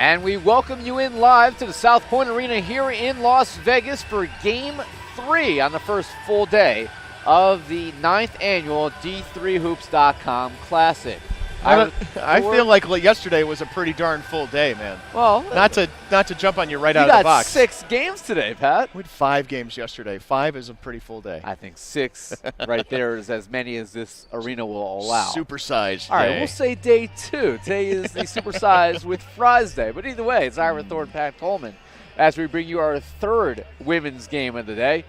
And we welcome you in live to the South Point Arena here in Las Vegas for Game 3 on the first full day of the 9th annual D3Hoops.com Classic. I feel like yesterday was a pretty darn full day, man. Well, not to jump on you right out of the box. You got 6 games today, Pat. We had 5 games yesterday. 5 is a pretty full day. I think 6 right there is as many as this arena will allow. Supersized day. All right, we'll say day 2. Today is the supersized with Fries Day. But either way, it's Ira Thornton, Pat Coleman, as we bring you our 3rd women's game of the day.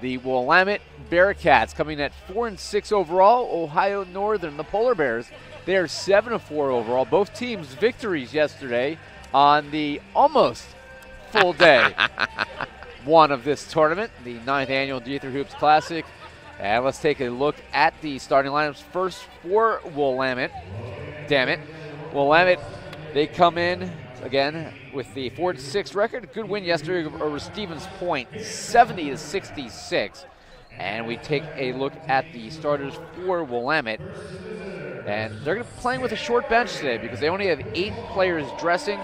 The Willamette Bearcats coming at 4-6 overall. Ohio Northern, the Polar Bears, they are 7-4 overall. Both teams victories yesterday on the almost full day one of this tournament, the 9th annual D3 Hoops Classic. And let's take a look at the starting lineups first for Willamette. Damn it. Willamette, they come in again with the 4-6 record. Good win yesterday over Stevens Point, 70-66. And we take a look at the starters for Willamette. And they're going to be playing with a short bench today because they only have 8 players dressing.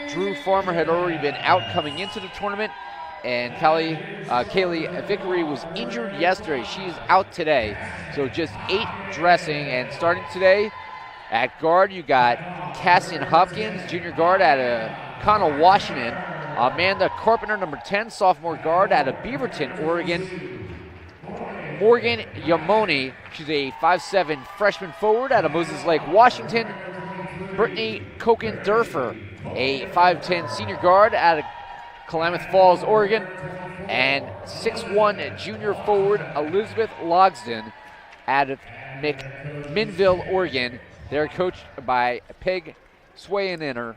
Drew Farmer had already been out coming into the tournament. And Kaylee Vickery was injured yesterday. She's out today. So just 8 dressing. And starting today at guard, you got Cassian Hopkins, junior guard out of Connell, Washington. Amanda Carpenter, number 10, sophomore guard out of Beaverton, Oregon. Morgan Yamoni, she's a 5'7" freshman forward out of Moses Lake, Washington. Brittany Kokendurfer, a 5'10" senior guard out of Klamath Falls, Oregon. And 6'1" junior forward Elizabeth Logsden out of McMinnville, Oregon. They're coached by Peg Swayeninner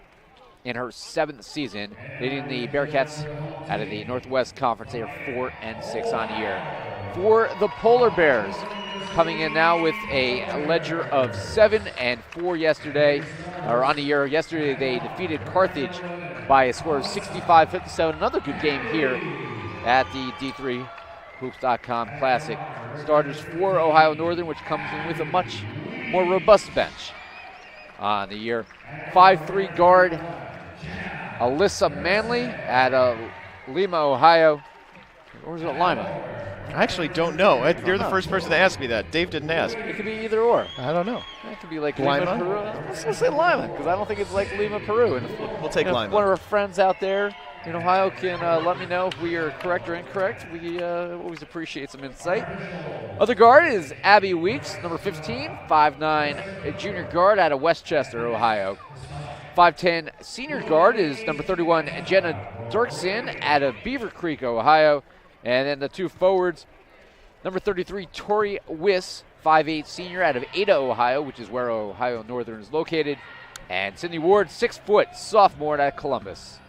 in her 7th season, leading the Bearcats out of the Northwest Conference. They are 4-6 on the year. For the Polar Bears, coming in now with a ledger of 7-4 yesterday, or on the year. Yesterday they defeated Carthage by a score of 65-57. Another good game here at the D3Hoops.com Classic. Starters for Ohio Northern, which comes in with a much more robust bench on the year. 5'3" guard Alyssa Manley at Lima, Ohio. Or is it Lima? I actually don't know. You're the first person to ask me that. Dave didn't ask. It could be either or. I don't know. It could be like Lima? Lima, Peru. Let's say Lima, because I don't think it's like Lima, Peru. And we'll take Lima. If one of our friends out there in Ohio can let me know if we are correct or incorrect. We always appreciate some insight. Other guard is Abby Weeks, number 15, 5'9", junior guard out of Westchester, Ohio. 5'10" senior guard is number 31, Jenna Dirksen out of Beaver Creek, Ohio. And then the 2 forwards, number 33, Tori Wiss, 5'8" senior out of Ada, Ohio, which is where Ohio Northern is located. And Sydney Ward, 6 foot, sophomore at Columbus.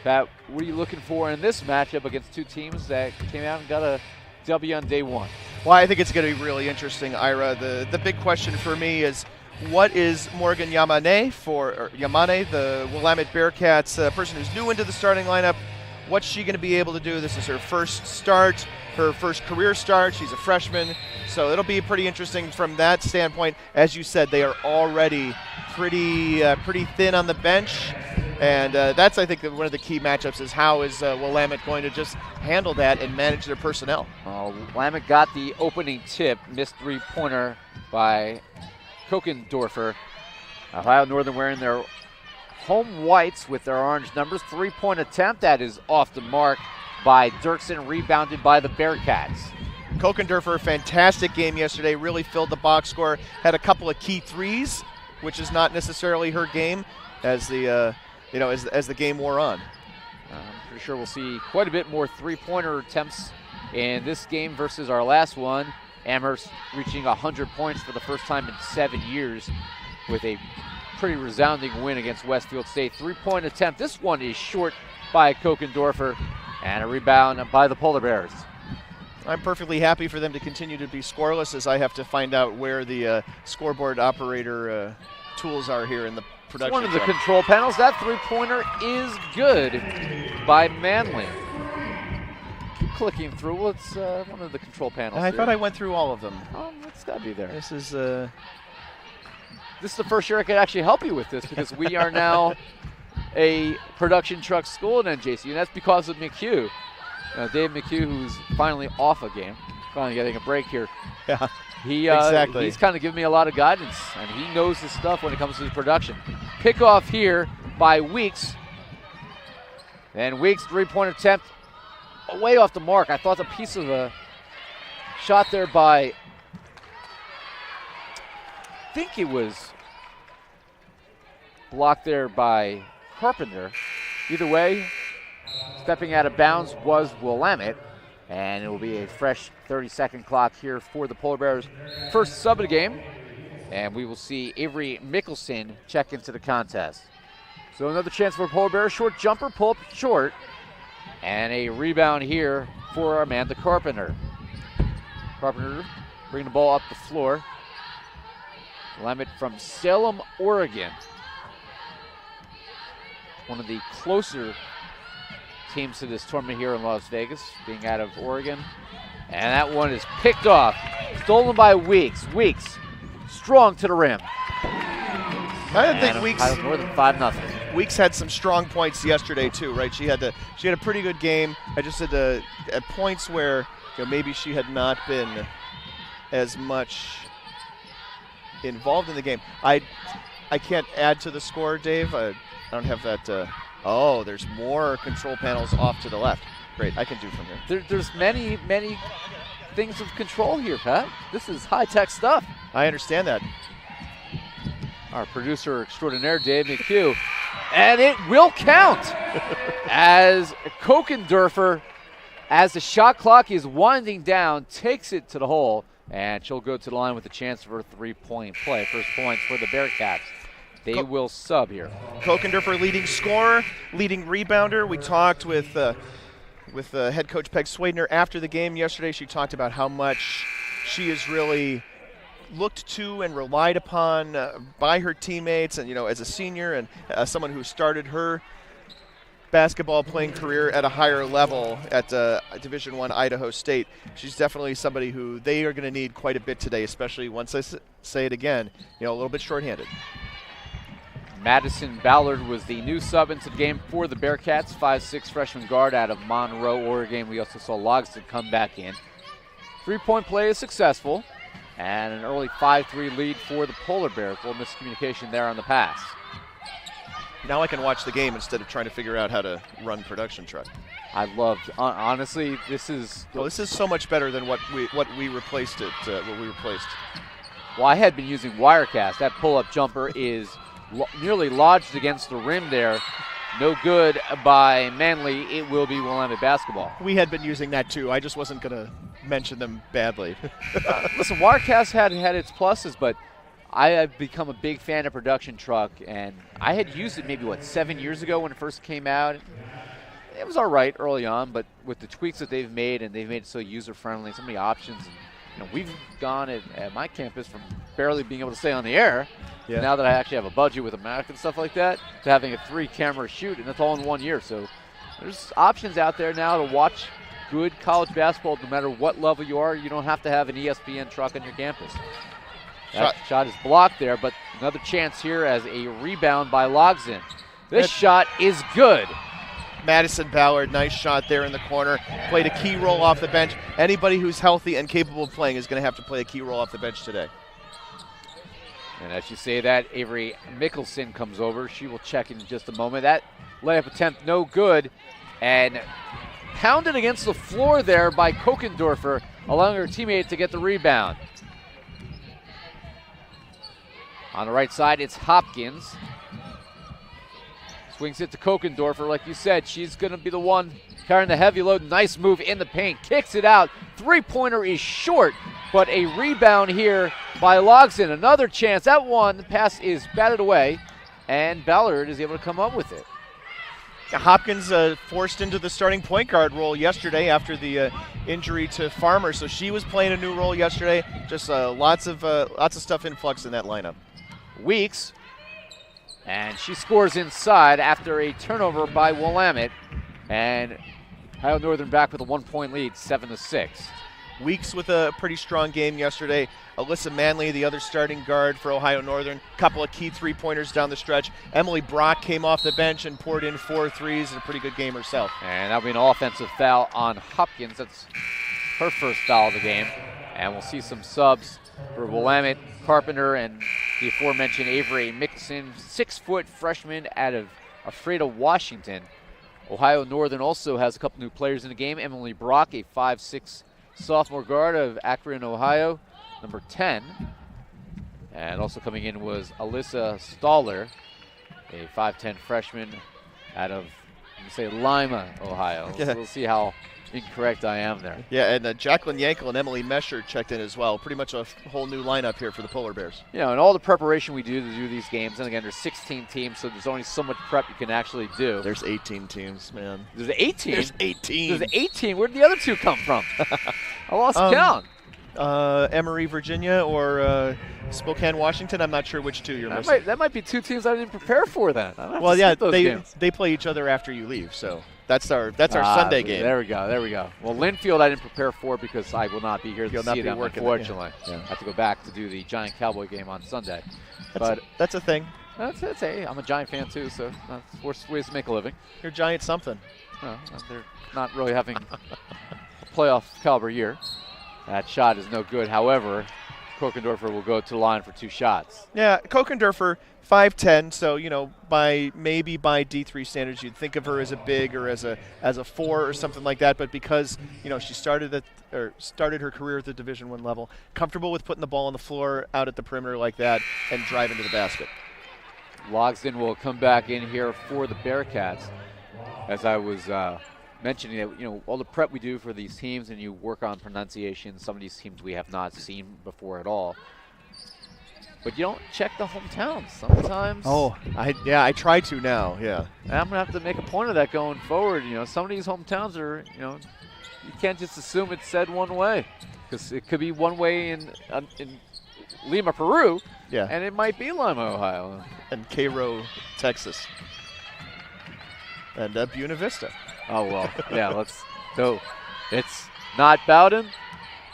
Pat, what are you looking for in this matchup against 2 teams that came out and got a W on day 1? Well, I think it's going to be really interesting, Ira. The big question for me is, what is Morgan Yamane, the Willamette Bearcats, person who's new into the starting lineup? What's she going to be able to do? This is her first start, her first career start. She's a freshman, so it'll be pretty interesting from that standpoint. As you said, they are already pretty thin on the bench, and that's, I think, one of the key matchups is how is Willamette going to just handle that and manage their personnel. Willamette got the opening tip, missed 3-pointer by Kokendorfer. Ohio Northern wearing their home whites with their orange numbers. 3-point attempt that is off the mark by Dirksen, rebounded by the Bearcats. Kokendorfer, fantastic game yesterday, really filled the box score, had a couple of key threes, which is not necessarily her game as the as the game wore on. I'm pretty sure we'll see quite a bit more 3-pointer attempts in this game versus our last one. Amherst reaching 100 points for the first time in 7 years with a pretty resounding win against Westfield State. 3-point attempt. This one is short by Kokendorfer, and a rebound by the Polar Bears. I'm perfectly happy for them to continue to be scoreless, as I have to find out where the scoreboard operator tools are here in the production. One of the control panels. That 3-pointer is good by Manley. Keep clicking through. What's one of the control panels? I thought I went through all of them. Oh, it's got to be there. This is the first year I could actually help you with this, because we are now a production truck school in NJC, and that's because of McHugh. Dave McHugh, who's finally off a game, finally getting a break here. Yeah, exactly. He's kind of given me a lot of guidance, and he knows his stuff when it comes to the production. Pickoff here by Weeks. And Weeks' three-point attempt way off the mark. I thought the piece of a shot there by, I think it was blocked there by Carpenter. Either way, stepping out of bounds was Willamette, and it will be a fresh 30-second clock here for the Polar Bears' first sub of the game, and we will see Avery Mickelson check into the contest. So another chance for Polar Bears, short jumper, pull up short, and a rebound here for Amanda Carpenter. Carpenter bringing the ball up the floor. Willamette from Salem, Oregon. One of the closer teams to this tournament here in Las Vegas, being out of Oregon. And that one is picked off, stolen by Weeks. Weeks, strong to the rim. I didn't think Weeks more than 5-0. Weeks had some strong points yesterday too, right? She had a pretty good game. I just said at points where maybe she had not been as much involved in the game. I can't add to the score, Dave. I don't have that. Oh, there's more control panels off to the left. Great, I can do from here. There's many things of control here, Pat. This is high-tech stuff. I understand that. Our producer extraordinaire, Dave McHugh. And it will count as Kokendorfer, as the shot clock is winding down, takes it to the hole, and she'll go to the line with a chance for a three-point play. First points for the Bearcats. They will sub here. Kokendorfer leading scorer, leading rebounder. We talked with head coach Peg Swadner after the game yesterday. She talked about how much she is really looked to and relied upon by her teammates, and as a senior and someone who started her basketball playing career at a higher level at Division I Idaho State. She's definitely somebody who they are going to need quite a bit today, especially once I say it again, a little bit shorthanded. Madison Ballard was the new sub into the game for the Bearcats, 5'6" freshman guard out of Monroe, Oregon. We also saw Logston come back in. Three-point play is successful, and an early 5-3 lead for the Polar Bears. A little miscommunication there on the pass. Now I can watch the game instead of trying to figure out how to run production truck. I love, honestly, this is so much better than what we replaced it. Well, I had been using Wirecast. That pull-up jumper is nearly lodged against the rim there. No good by Manley. It will be Willamette basketball. We had been using that too. I just wasn't going to mention them badly. Listen, Wirecast had its pluses, but I have become a big fan of production truck, and I had used it maybe, 7 years ago when it first came out. It was all right early on, but with the tweaks that they've made, and they've made it so user-friendly, so many options. And, we've gone at my campus from barely being able to stay on the air, now that I actually have a budget with a Mac and stuff like that, to having a 3-camera shoot, and that's all in 1 year. So there's options out there now to watch good college basketball no matter what level you are. You don't have to have an ESPN truck on your campus. That shot is blocked there, but another chance here as a rebound by Logston. This shot is good. Madison Ballard, nice shot there in the corner. Played a key role off the bench. Anybody who's healthy and capable of playing is going to have to play a key role off the bench today. And as you say that, Avery Mickelson comes over. She will check in just a moment. That layup attempt no good, and pounded against the floor there by Kokendorfer, allowing her teammate to get the rebound. On the right side, it's Hopkins. Swings it to Kokendorfer. Like you said, she's going to be the one carrying the heavy load. Nice move in the paint. Kicks it out. Three-pointer is short, but a rebound here by Logston. Another chance. That one, the pass is batted away, and Ballard is able to come up with it. Hopkins forced into the starting point guard role yesterday after the injury to Farmer, so she was playing a new role yesterday. Just lots of stuff in flux in that lineup. Weeks, and she scores inside after a turnover by Willamette, and Ohio Northern back with a 1-point lead, 7-6. Weeks with a pretty strong game yesterday. Alyssa Manley, the other starting guard for Ohio Northern, couple of key three-pointers down the stretch. Emily Brock came off the bench and poured in 4 threes and a pretty good game herself. And that'll be an offensive foul on Hopkins. That's her first foul of the game. And we'll see some subs for Willamette, Carpenter, and the aforementioned Avery Mickelson, 6-foot freshman out of Ephrata, Washington. Ohio Northern also has a couple new players in the game. Emily Brock, a 5'6" sophomore guard of Akron, Ohio, number 10. And also coming in was Alyssa Staller, a 5'10" freshman out of, Lima, Ohio. Yeah. So we'll see how incorrect I am there. Yeah, and Jacqueline Yankel and Emily Mesher checked in as well. Pretty much a whole new lineup here for the Polar Bears. Yeah, and all the preparation we do to do these games, and again, there's 16 teams, so there's only so much prep you can actually do. There's 18 teams, man. There's 18? There's 18. There's 18. Where did the other 2 come from? I lost count. Emory, Virginia, or Spokane, Washington. I'm not sure which 2 you're missing. That might be 2 teams I didn't prepare for then. Well, yeah, they play each other after you leave, so that's our Sunday game. There we go. Well, Linfield I didn't prepare for because I will not be here to see them, unfortunately. Yeah. I have to go back to do the Giant Cowboy game on Sunday. That's a thing. Hey, I'm a Giant fan too, so that's worst ways to make a living. You're Giant something. Well, they're not really having a playoff caliber year. That shot is no good. However, Kokendorfer will go to the line for 2 shots. Yeah, Kokendorfer, 5'10", so maybe by D3 standards you'd think of her as a big or as a 4 or something like that. But because she started her career at the Division I level, comfortable with putting the ball on the floor out at the perimeter like that and driving to the basket. Logsdon will come back in here for the Bearcats. As I was mentioning that, all the prep we do for these teams, and you work on pronunciation. Some of these teams we have not seen before at all. But you don't check the hometowns sometimes. Oh, I try to now, yeah. And I'm going to have to make a point of that going forward. Some of these hometowns are, you can't just assume it's said one way. Because it could be one way in Lima, Peru, and it might be Lima, Ohio. And Cairo, Texas. And Buena Vista. Oh, well, yeah, so it's not Bowdoin?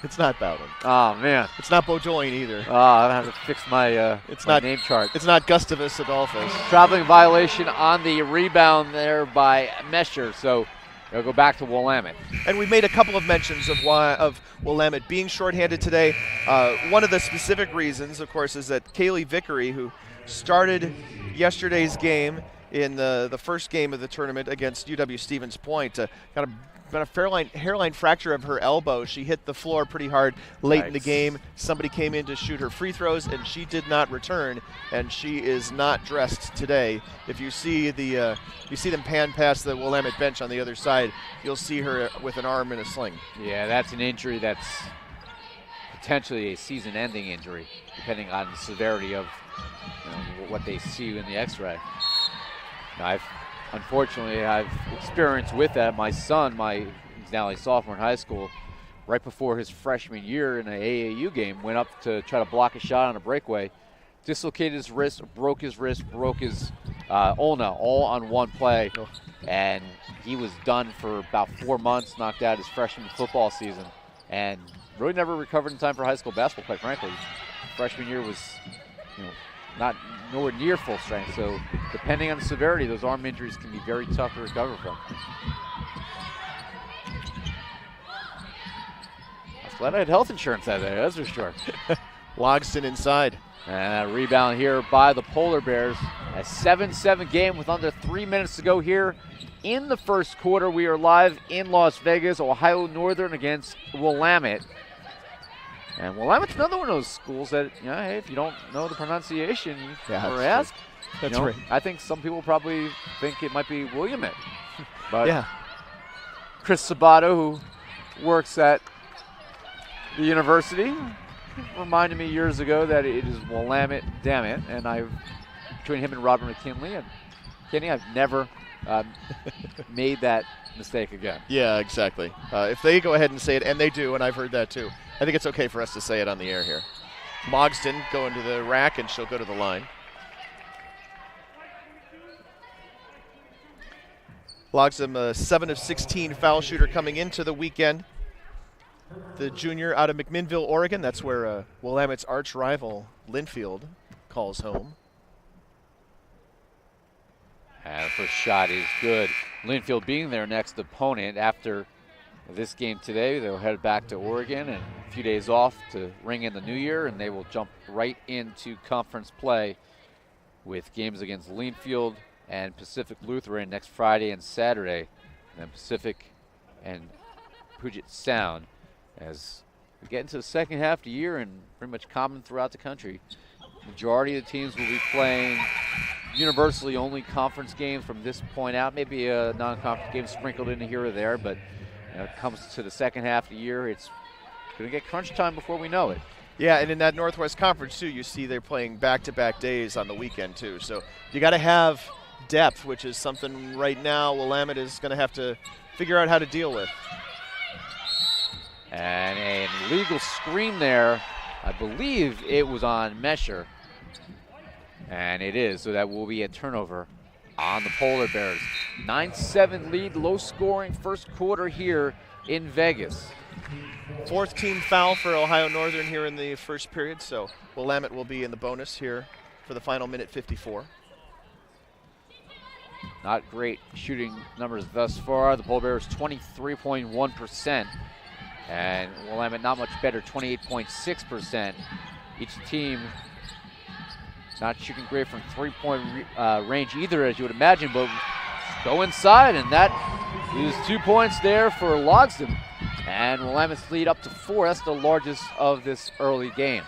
It's not Bowdoin. Oh, man. It's not Bowdoin either. I have to fix my, my name chart. It's not Gustavus Adolphus. Traveling violation on the rebound there by Mesher, so it'll go back to Willamette. And we made a couple of mentions of Willamette being shorthanded today. One of the specific reasons, of course, is that Kaylee Vickery, who started yesterday's game in the first game of the tournament against UW-Stevens Point, got a hairline fracture of her elbow. She hit the floor pretty hard late in the game. Somebody came in to shoot her free throws, and she did not return, and she is not dressed today. If you see them pan past the Willamette bench on the other side, you'll see her with an arm in a sling. Yeah, that's an injury that's potentially a season-ending injury, depending on the severity of what they see in the X-ray. Now, unfortunately, I've experienced with that. My son, he's now a sophomore in high school, right before his freshman year in an AAU game, went up to try to block a shot on a breakaway, dislocated his wrist, broke his ulna, all on one play, and he was done for about 4 months, knocked out his freshman football season, and really never recovered in time for high school basketball, quite frankly. Freshman year was, not nowhere near full strength, so depending on the severity, those arm injuries can be very tough to recover from. I was glad I had health insurance that day, that's for sure. Logsdon inside. And a rebound here by the Polar Bears. A 7-7 game with under 3 minutes to go here in the first quarter. We are live in Las Vegas, Ohio Northern against Willamette. And Willamette's another one of those schools that, hey, if you don't know the pronunciation, you never ask. That's right. I think some people probably think it might be Willamette. But Chris Sabato, who works at the university, reminded me years ago that it is Willamette, damn it. And between him and Robert McKinley and Kenny, I've never made that mistake again. Yeah, exactly. If they go ahead and say it, and they do, and I've heard that too, I think it's okay for us to say it on the air here. Logsdon going to the rack, and she'll go to the line. Logsdon, a 7 of 16 foul shooter coming into the weekend. the junior out of McMinnville, Oregon. That's where Willamette's arch rival, Linfield, calls home. And the first shot is good. Linfield being their next opponent after this game today. They'll head back to Oregon and a few days off to ring in the new year, and they will jump right into conference play with games against Linfield and Pacific Lutheran next Friday and Saturday, and then Pacific and Puget Sound. As we get into the second half of the year, and pretty much common throughout the country, majority of the teams will be playing universally only conference games from this point out. Maybe a non-conference game sprinkled in here or there, but when it comes to the second half of the year, it's going to get crunch time before we know it. Yeah, and in that Northwest Conference, too, you see they're playing back-to-back days on the weekend, too. So you got to have depth, which is something right now Willamette is going to have to figure out how to deal with. And an illegal screen there. I believe it was on Mesher. And it is, so that will be a turnover on the Polar Bears. 9-7 lead, low scoring first quarter here in Vegas. Fourth team foul for Ohio Northern here in the first period, so Willamette will be in the bonus here for the final minute 54. Not great shooting numbers thus far. The Polar Bears 23.1%, and Willamette not much better, 28.6%. Each team not shooting great from three-point range either, as you would imagine, but go inside, and that is 2 points there for Logsdon. And Willamette's lead up to 4. That's the largest of this early game.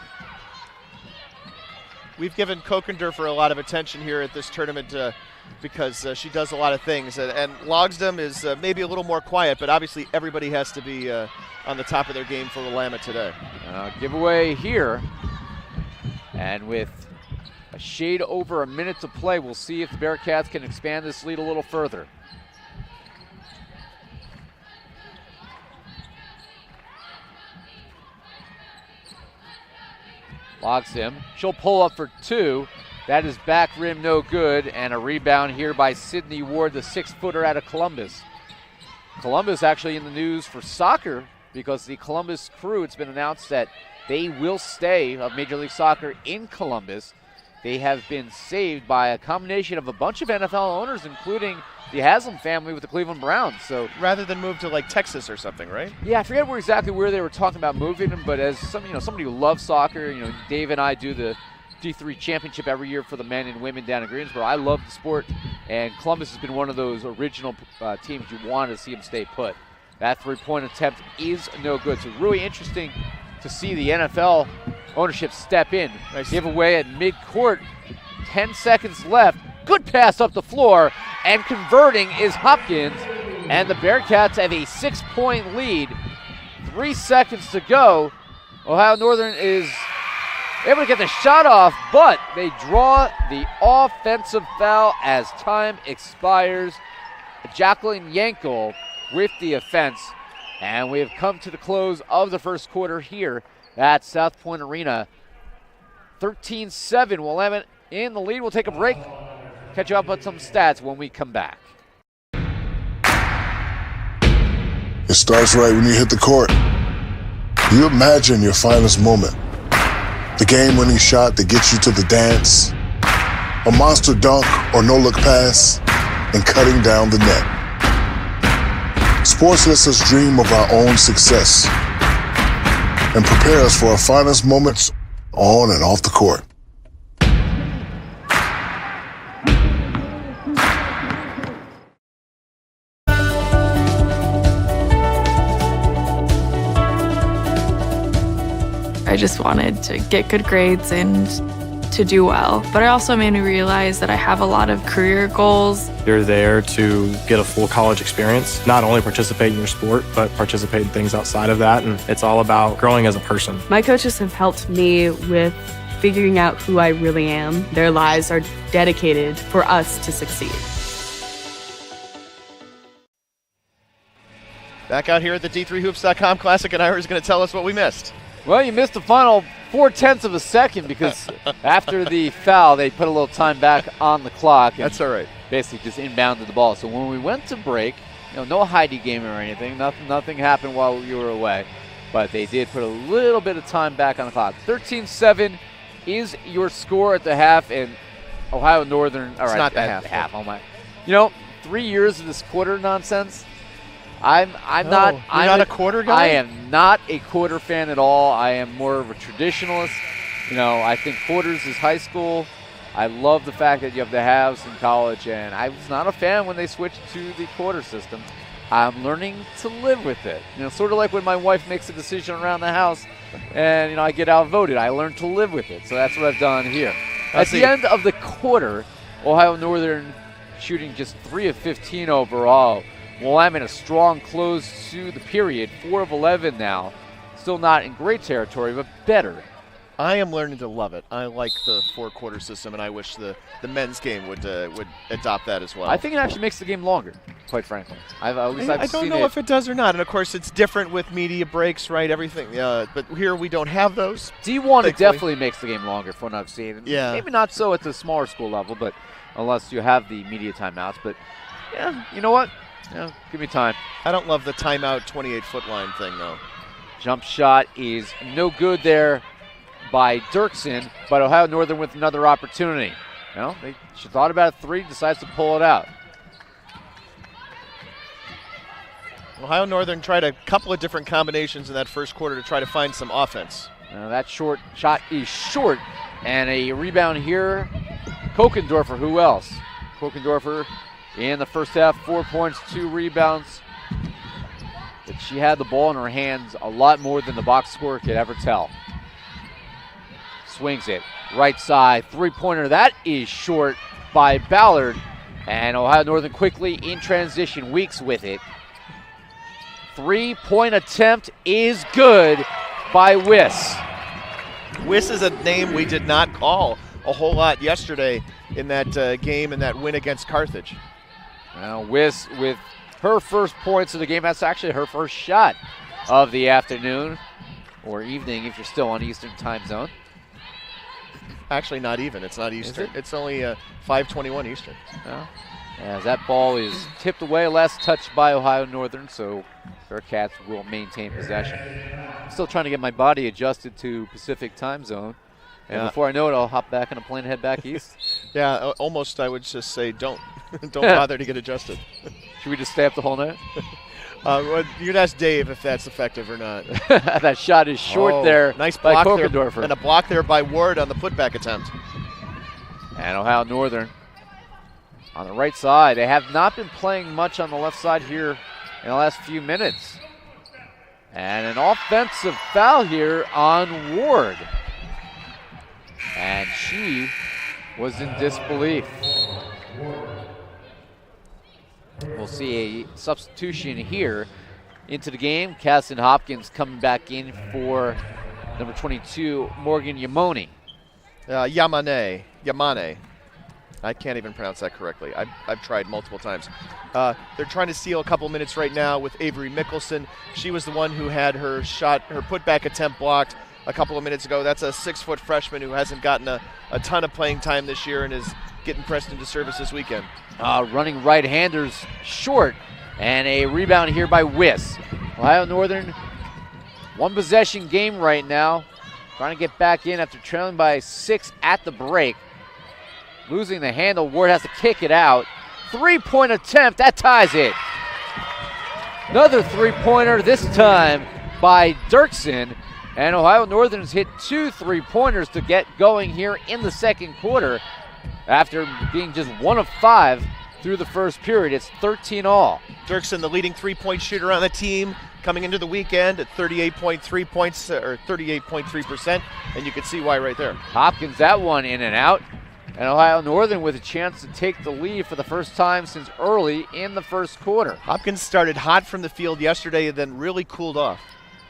We've given Kokender a lot of attention here at this tournament because she does a lot of things. And Logsdon is maybe a little more quiet, but obviously everybody has to be on the top of their game for Willamette today. Giveaway here. And with a shade over a minute to play, we'll see if the Bearcats can expand this lead a little further. Logsdon, she'll pull up for 2. That is back rim, no good, and a rebound here by Sydney Ward, the 6-footer out of Columbus. Columbus actually in the news for soccer because the Columbus Crew, it's been announced that they will stay of Major League Soccer in Columbus. They have been saved by a combination of a bunch of NFL owners, including the Haslam family with the Cleveland Browns. So rather than move to like Texas or something, right? Yeah, I forget exactly where they were talking about moving them, but as somebody who loves soccer, Dave and I do the D3 championship every year for the men and women down in Greensboro. I love the sport, and Columbus has been one of those original teams you want to see them stay put. That three-point attempt is no good. So really interesting to see the NFL ownership step in. Nice giveaway at midcourt. 10 seconds left. Good pass up the floor, and converting is Hopkins. And the Bearcats have a 6-point lead. 3 seconds to go. Ohio Northern is able to get the shot off, but they draw the offensive foul as time expires. Jacqueline Yankel with the offense. And we have come to the close of the first quarter here at South Point Arena. 13-7, Willamette in the lead. We'll take a break. Catch you up on some stats when we come back. It starts right when you hit the court. You imagine your finest moment. The game-winning shot that gets you to the dance. A monster dunk or no-look pass. And cutting down the net. Sports lets us dream of our own success and prepare us for our finest moments on and off the court. I just wanted to get good grades and to do well. But it also made me realize that I have a lot of career goals. You're there to get a full college experience, not only participate in your sport, but participate in things outside of that. And it's all about growing as a person. My coaches have helped me with figuring out who I really am. Their lives are dedicated for us to succeed. Back out here at the D3Hoops.com Classic, and Ira's going to tell us what we missed. Well, you missed the final 0.4 of a second because after the foul, they put a little time back on the clock. And that's all right. Basically just inbounded the ball. So when we went to break, no Heidi game or anything. Nothing happened while you were away. but they did put a little bit of time back on the clock. 13-7 is your score at the half, and Ohio Northern. All right, not the half. Oh my! 3 years of this quarter nonsense. I'm not. You're I'm not a quarter guy? I am not a quarter fan at all. I am more of a traditionalist. I think quarters is high school. I love the fact that you have the halves in college, and I was not a fan when they switched to the quarter system. I'm learning to live with it. Sort of like when my wife makes a decision around the house and, I get outvoted. I learn to live with it. So that's what I've done here. At the end of the quarter, Ohio Northern shooting just 3 of 15 overall. Willamette a strong close to the period, 4 of 11 now. Still not in great territory, but better. I am learning to love it. I like the 4-quarter system, and I wish the men's game would adopt that as well. I think it actually makes the game longer, quite frankly. I don't know if it does or not. And, of course, it's different with media breaks, right, everything. But here we don't have those. D1, it definitely makes the game longer from what I've seen. Yeah. Maybe not so at the smaller school level, but unless you have the media timeouts. But, yeah, you know what? Give me time. I don't love the timeout 28-foot line thing, though. Jump shot is no good there by Dirksen, but Ohio Northern with another opportunity. She thought about a 3, decides to pull it out. Ohio Northern tried a couple of different combinations in that first quarter to try to find some offense. That short shot is short, and a rebound here. Kokendorfer, who else? Kokendorfer in the first half, 4 points, 2 rebounds. But she had the ball in her hands a lot more than the box score could ever tell. Swings it, right side, 3-pointer. That is short by Ballard. And Ohio Northern quickly in transition, Weeks with it. 3-point attempt is good by Wiss. Wiss is a name we did not call a whole lot yesterday in that game and that win against Carthage. Now Wiss with her first points of the game. That's actually her first shot of the afternoon or evening if you're still on Eastern time zone. Actually, not even. It's not Eastern. It's only 5:21 Eastern. Well, as that ball is tipped away, last touched by Ohio Northern, so Bearcats will maintain possession. I'm still trying to get my body adjusted to Pacific time zone. And before I know it, I'll hop back on a plane and head back east. Yeah, almost I would just say don't bother to get adjusted. Should we just stay up the whole night? You'd ask Dave if that's effective or not. That shot is short there. Nice by block there, Kokendorfer. and a block there by Ward on the putback attempt. And Ohio Northern on the right side. They have not been playing much on the left side here in the last few minutes. And an offensive foul here on Ward. And she was in disbelief. We'll see a substitution here into the game. Casson Hopkins coming back in for number 22, Morgan Yamone. Yamane. I can't even pronounce that correctly. I've tried multiple times. They're trying to steal a couple minutes right now with Avery Mickelson. She was the one who had her putback attempt blocked a couple of minutes ago. That's a 6-foot freshman who hasn't gotten a ton of playing time this year and is getting pressed into service this weekend. Running right-handers short, and a rebound here by Wiss. Ohio Northern, one possession game right now, trying to get back in after trailing by 6 at the break. Losing the handle, Ward has to kick it out. 3-point attempt, that ties it. Another 3-pointer, this time by Dirksen. And Ohio Northern's hit 2 3-pointers to get going here in the second quarter. After being just 1 of 5 through the first period, it's 13 all. Dirksen, the leading 3-point shooter on the team, coming into the weekend at 38.3 points, or 38.3%, and you can see why right there. Hopkins, that one in and out. And Ohio Northern with a chance to take the lead for the first time since early in the first quarter. Hopkins started hot from the field yesterday and then really cooled off.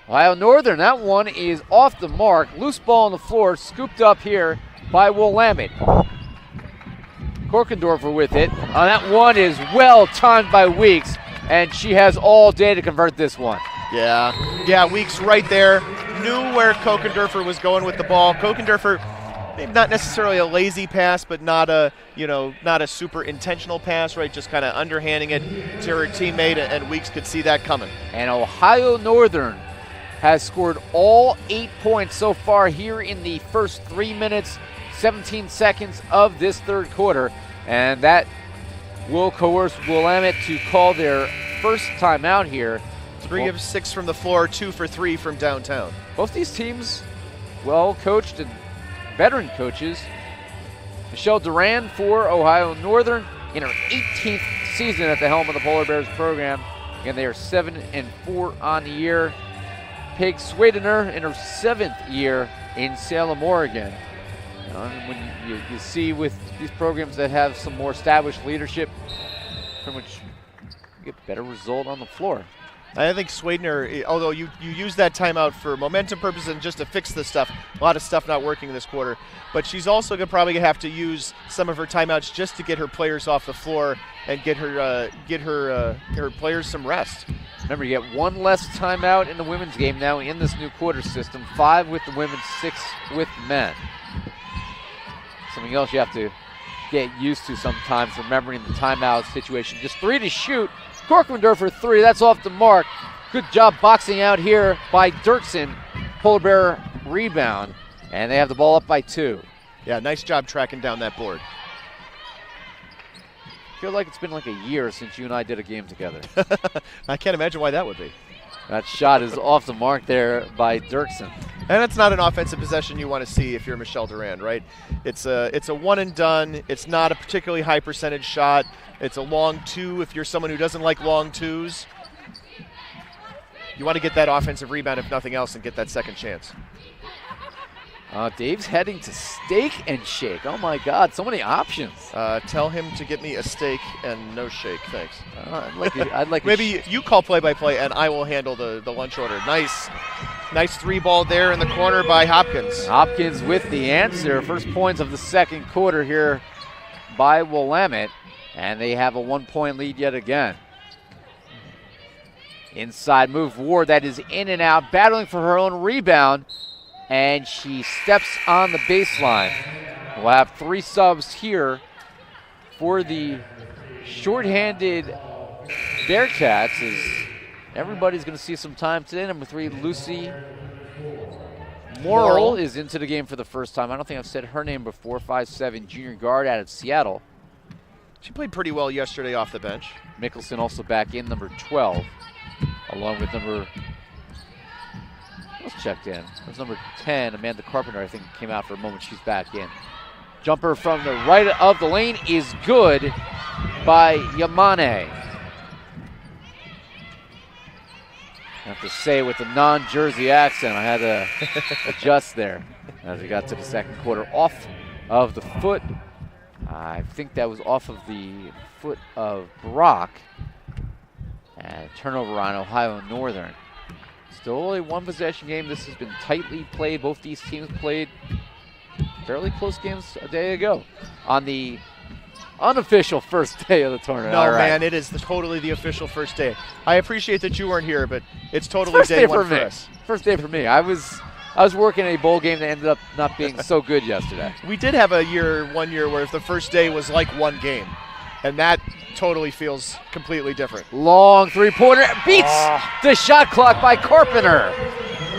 Ohio Northern, that one is off the mark. Loose ball on the floor, scooped up here by Willamette. Korkendorfer with it. That one is well timed by Weeks, and she has all day to convert this one. Yeah, Weeks right there. Knew where Kokendorfer was going with the ball. Kokendorfer, maybe not necessarily a lazy pass, but not a super intentional pass, right? Just kind of underhanding it to her teammate, and Weeks could see that coming. And Ohio Northern has scored all 8 points so far here in the first 3 minutes, 17 seconds of this third quarter. And that will coerce Willamette to call their first timeout here. 3 of 6 from the floor, 2 for 3 from downtown. Both these teams well coached and veteran coaches. Michelle Duran for Ohio Northern in her 18th season at the helm of the Polar Bears program. And they are 7-4 on the year. Paige Swadener in her 7th year in Salem, Oregon. When you see with these programs that have some more established leadership, pretty much you get better result on the floor. I think Swadener, although you use that timeout for momentum purposes and just to fix the stuff, a lot of stuff not working this quarter, but she's also gonna probably have to use some of her timeouts just to get her players off the floor and get her players some rest. Remember, you get one less timeout in the women's game now in this new quarter system, 5 with the women, 6 with men. Something else you have to get used to sometimes, remembering the timeout situation. Just 3 to shoot. Corkwinder for 3, that's off the mark. Good job boxing out here by Dirksen. Polar Bear rebound, and they have the ball up by 2. Yeah, nice job tracking down that board. I feel like it's been like a year since you and I did a game together. I can't imagine why that would be. That shot is off the mark there by Dirksen. And it's not an offensive possession you want to see if you're Michelle Durand, right? It's a one and done. It's not a particularly high percentage shot. It's a long 2 if you're someone who doesn't like long 2s. You want to get that offensive rebound if nothing else and get that second chance. Dave's heading to Steak and Shake. Oh my God, so many options. Tell him to get me a steak and no shake, thanks. I'd like maybe you call play-by-play and I will handle the lunch order. Nice 3-ball there in the corner by Hopkins. Hopkins with the answer. First points of the second quarter here by Willamette, and they have a 1-point lead yet again. Inside move, Ward, that is in and out, battling for her own rebound. And she steps on the baseline. We'll have 3 subs here for the shorthanded Bearcats, as everybody's going to see some time today. Number 3, Lucy Morrill is into the game for the first time. I don't think I've said her name before. 5'7" junior guard out of Seattle. She played pretty well yesterday off the bench. Mickelson also back in, number 12, along with number... Let's check in. There's number 10, Amanda Carpenter, I think, came out for a moment. She's back in. Jumper from the right of the lane is good by Yamane. I have to say with a non-Jersey accent, I had to adjust there as we got to the second quarter. Off of the foot. I think that was off of the foot of Brock. And turnover on Ohio Northern. Still only 1 possession game. This has been tightly played. Both these teams played fairly close games a day ago on the unofficial first day of the tournament. No, man, it is totally the official first day. I appreciate that you weren't here, but it's totally day one for us. First day for me. I was working a bowl game that ended up not being so good yesterday. We did have 1 year where the first day was like 1 game, and that totally feels completely different. Long 3-pointer beats the shot clock by Carpenter.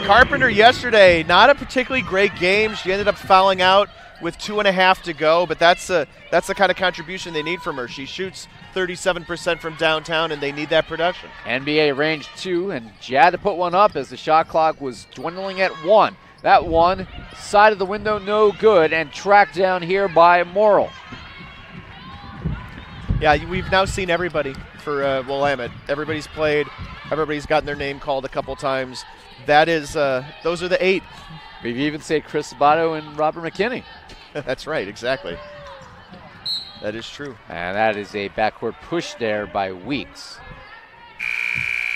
Carpenter yesterday, not a particularly great game. She ended up fouling out with 2.5 to go, but that's the kind of contribution they need from her. She shoots 37% from downtown, and they need that production. NBA range 2, and she had to put one up as the shot clock was dwindling at 1. That one, side of the window, no good, and tracked down here by Morrill. Yeah, we've now seen everybody for Willamette. Everybody's played. Everybody's gotten their name called a couple times. That is, those are the 8. We've even said Chris Sabato and Robert McKinney. That's right, exactly. That is true. And that is a backcourt push there by Weeks.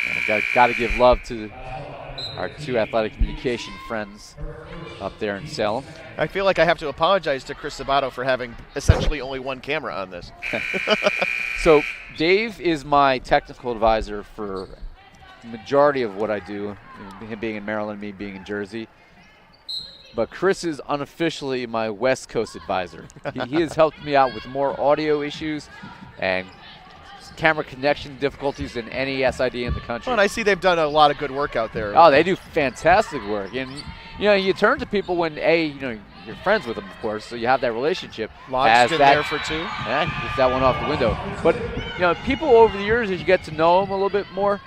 And got to give love to our 2 athletic communication friends up there in Salem. I feel like I have to apologize to Chris Sabato for having essentially only 1 camera on this. So Dave is my technical advisor for the majority of what I do, him being in Maryland, me being in Jersey. But Chris is unofficially my West Coast advisor. He has helped me out with more audio issues and camera connection difficulties than any SID in the country. Well, and I see they've done a lot of good work out there. Oh, they do fantastic work. And, you turn to people when, you're friends with them, of course, so you have that relationship. Lodged in there for 2. Yeah, get that one off the window. But, people over the years, as you get to know them a little bit more,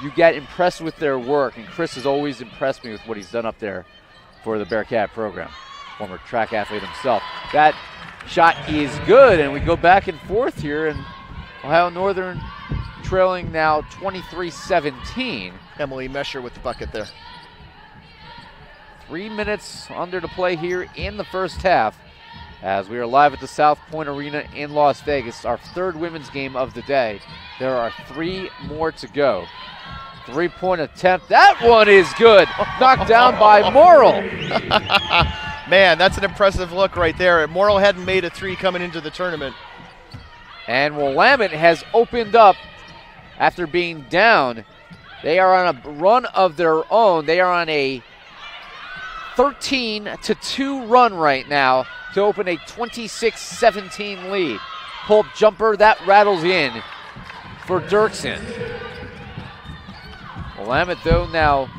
you get impressed with their work. And Chris has always impressed me with what he's done up there for the Bearcat program. Former track athlete himself. That shot is good, and we go back and forth here, and Ohio Northern trailing now 23-17. Emily Mesher with the bucket there. 3 minutes under to play here in the first half as we are live at the South Point Arena in Las Vegas, our third women's game of the day. There are 3 more to go. 3-point attempt. That one is good. Knocked down by Morrill. Man, that's an impressive look right there. Morrill hadn't made a 3 coming into the tournament. And Willamette has opened up after being down. They are on a run of their own. They are on a 13-2 run right now to open a 26-17 lead. Pull-up jumper, that rattles in for Dirksen. Willamette, though, now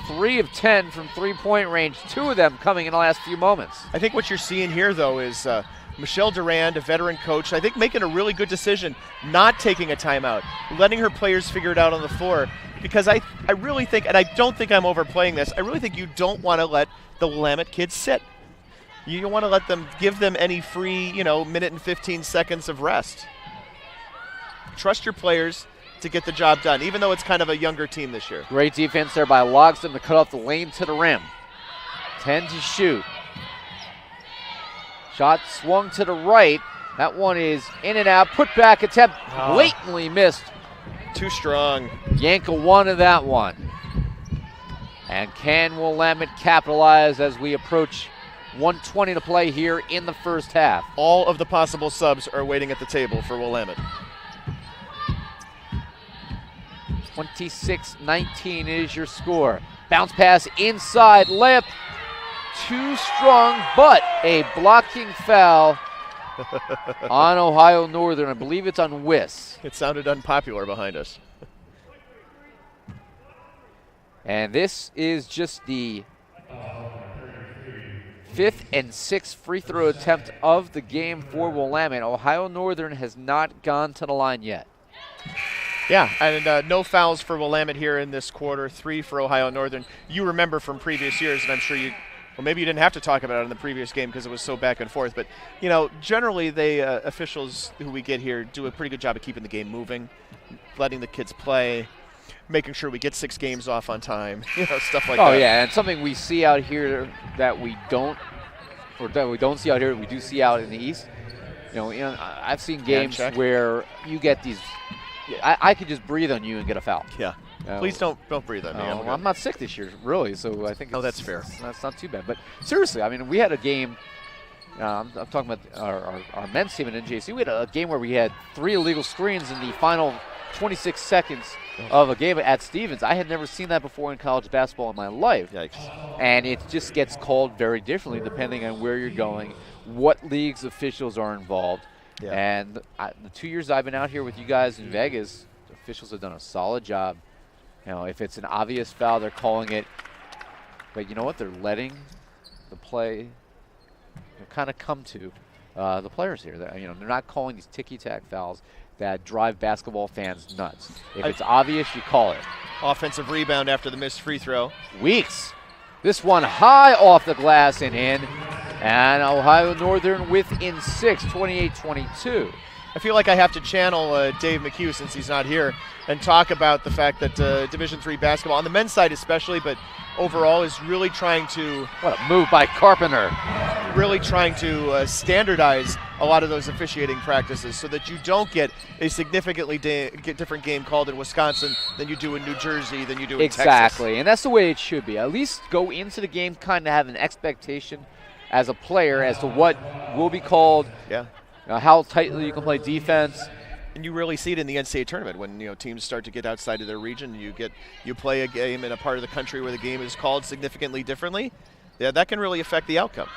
3 of 10 from 3-point range, 2 of them coming in the last few moments. I think what you're seeing here, though, is Michelle Durand, a veteran coach, I think making a really good decision, not taking a timeout, letting her players figure it out on the floor. Because I really think, and I don't think I'm overplaying this, I really think you don't want to let the Willamette kids sit. You don't want to let them, give them any free, minute and 15 seconds of rest. Trust your players to get the job done, even though it's kind of a younger team this year. Great defense there by Logsdon to cut off the lane to the rim. 10 to shoot. Shot swung to the right. That one is in and out. Put back attempt blatantly missed. Too strong. Yankel wanted that one. And can Willamette capitalize as we approach 1:20 to play here in the first half? All of the possible subs are waiting at the table for Willamette. 26-19 is your score. Bounce pass inside, layup. Too strong, but a blocking foul on Ohio Northern. I believe it's on Wiss. It sounded unpopular behind us. And this is just the 5th and 6th free throw attempt of the game for Willamette. Ohio Northern has not gone to the line yet. Yeah, and no fouls for Willamette here in this quarter. 3 for Ohio Northern. You remember from previous years, and I'm sure well, maybe you didn't have to talk about it in the previous game because it was so back and forth. But, generally they officials who we get here do a pretty good job of keeping the game moving, letting the kids play, making sure we get 6 games off on time, stuff like that. Oh, yeah, and something we see out here that we don't see out here, we do see out in the East. I've seen games where you get these – I could just breathe on you and get a foul. Yeah. Please don't breathe on me. I'm not sick this year, really, so I think that's fair. That's not too bad. But seriously, we had a game. I'm talking about our men's team at NJC. We had a game where we had 3 illegal screens in the final 26 seconds of a game at Stevens. I had never seen that before in college basketball in my life. Yikes. And it just gets called very differently depending on where you're going, what leagues officials are involved. Yeah. And the 2 years I've been out here with you guys in Vegas, the officials have done a solid job. If it's an obvious foul, they're calling it. But you know what? They're letting the play kind of come to the players here. They're not calling these ticky-tack fouls that drive basketball fans nuts. If it's obvious, you call it. Offensive rebound after the missed free throw. Weeks. This one high off the glass and in. And Ohio Northern within 6, 28-22. I feel like I have to channel Dave McHugh since he's not here and talk about the fact that Division III basketball, on the men's side especially, but overall is really trying to... What a move by Carpenter. Really trying to standardize a lot of those officiating practices so that you don't get a significantly different game called in Wisconsin than you do in New Jersey, than you do in Texas. Exactly, and that's the way it should be. At least go into the game kind of have an expectation as a player as to what will be called, how tightly you can play defense. And you really see it in the NCAA tournament when teams start to get outside of their region. You play a game in a part of the country where the game is called significantly differently. Yeah, that can really affect the outcome.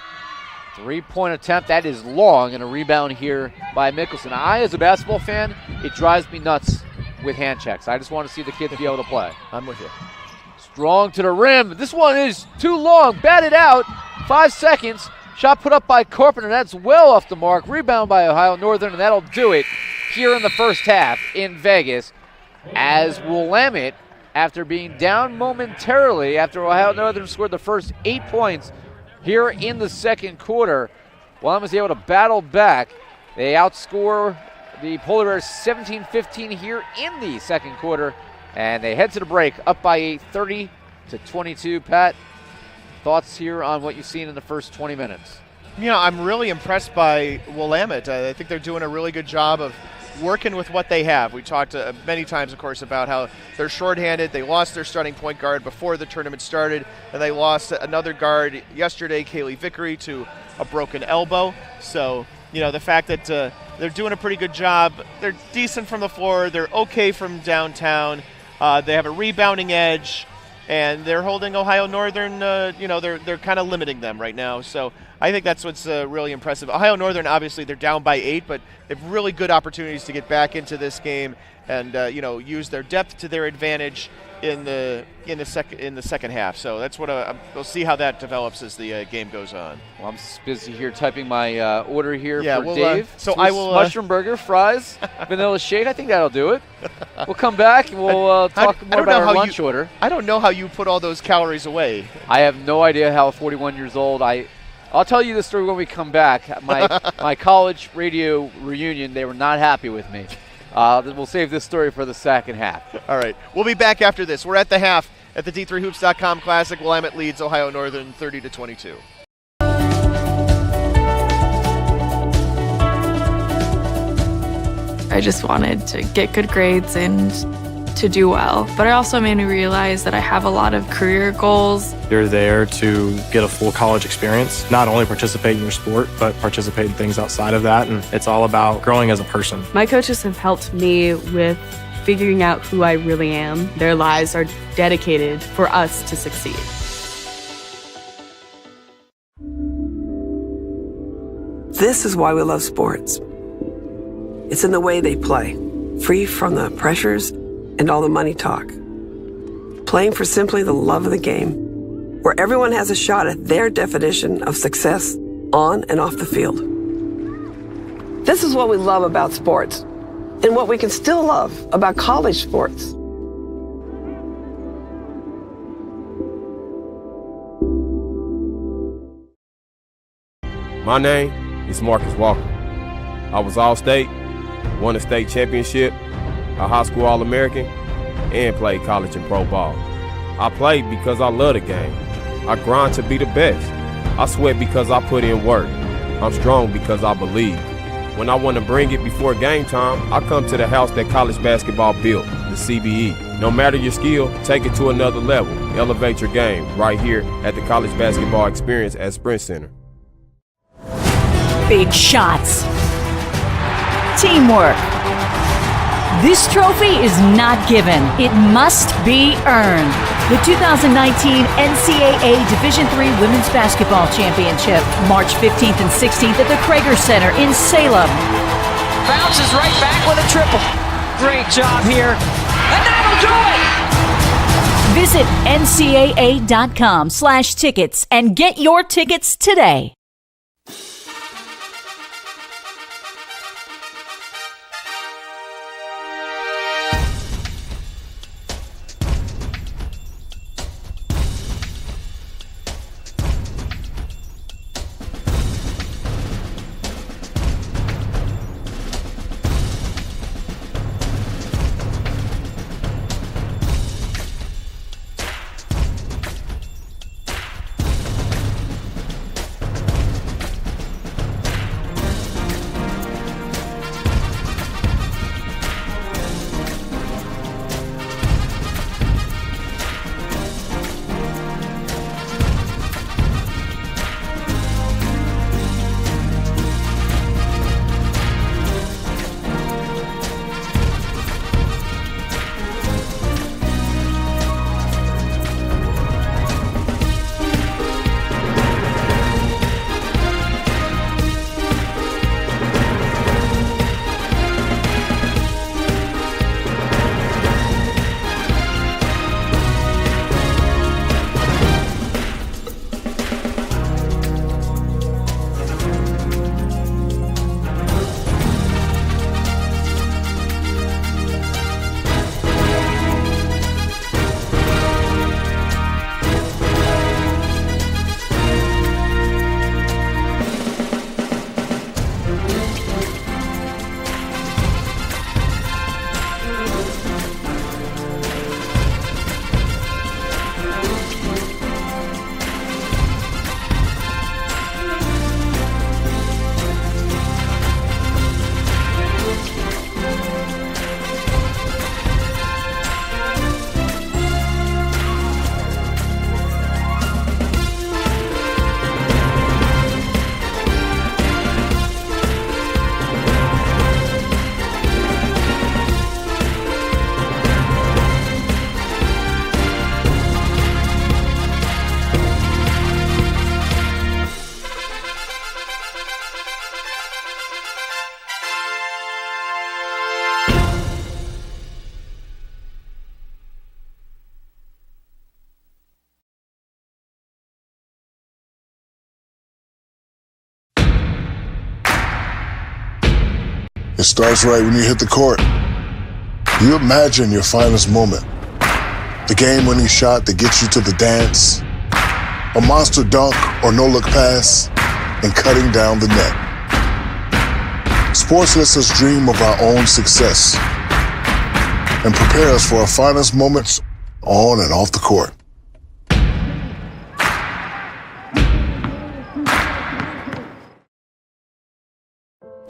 3-point attempt, that is long, and a rebound here by Mickelson. As a basketball fan, it drives me nuts with hand checks. I just want to see the kid be able to play. I'm with you. Strong to the rim. This one is too long. Batted out. 5 seconds. Shot put up by Carpenter. That's well off the mark. Rebound by Ohio Northern, and that'll do it here in the first half in Vegas. As Willamette, after being down momentarily after Ohio Northern scored the first 8 points here in the second quarter, Willamette was able to battle back. They outscore the Polar Bears 17-15 here in the second quarter, and they head to the break up by 8, 30-22. Pat, thoughts here on what you've seen in the first 20 minutes? I'm really impressed by Willamette. I think they're doing a really good job of working with what they have. We talked many times, of course, about how they're shorthanded. They lost their starting point guard before the tournament started, and they lost another guard yesterday, Kaylee Vickery, to a broken elbow. So, the fact that they're doing a pretty good job. They're decent from the floor. They're okay from downtown. They have a rebounding edge, and they're holding Ohio Northern. They're kind of limiting them right now. So I think that's what's really impressive. Ohio Northern, obviously, they're down by 8, but they have really good opportunities to get back into this game and use their depth to their advantage in the second half. So that's what we'll see how that develops as the game goes on. Well, I'm busy here typing my order here for Dave. So I will mushroom burger, fries, vanilla shake. I think that'll do it. We'll come back and we'll talk more about our lunch order. I don't know how you put all those calories away. I have no idea how. 41 years old. I'll tell you the story when we come back. My college radio reunion, they were not happy with me. We'll save this story for the second half. All right. We'll be back after this. We're at the half at the D3Hoops.com Classic. Willamette leads Ohio Northern 30-22. I just wanted to get good grades and to do well. But it also made me realize that I have a lot of career goals. You're there to get a full college experience, not only participate in your sport, but participate in things outside of that. And it's all about growing as a person. My coaches have helped me with figuring out who I really am. Their lives are dedicated for us to succeed. This is why we love sports. It's in the way they play, free from the pressures and all the money talk. Playing for simply the love of the game, where everyone has a shot at their definition of success on and off the field. This is what we love about sports, and what we can still love about college sports. My name is Marcus Walker. I was All-State, won a state championship, a high school All-American, and played college and pro ball. I played because I love the game. I grind to be the best. I sweat because I put in work. I'm strong because I believe. When I want to bring it before game time, I come to the house that college basketball built, the CBE. No matter your skill, take it to another level. Elevate your game right here at the College Basketball Experience at Sprint Center. Big shots. Teamwork. This trophy is not given. It must be earned. The 2019 NCAA Division III Women's Basketball Championship, March 15th and 16th at the Krager Center in Salem. Bounces right back with a triple. Great job here. And that'll do it! Visit ncaa.com/tickets and get your tickets today. It starts right when you hit the court. You imagine your finest moment. The game-winning shot that gets you to the dance. A monster dunk or no-look pass, and cutting down the net. Sports lets us dream of our own success and prepare us for our finest moments on and off the court.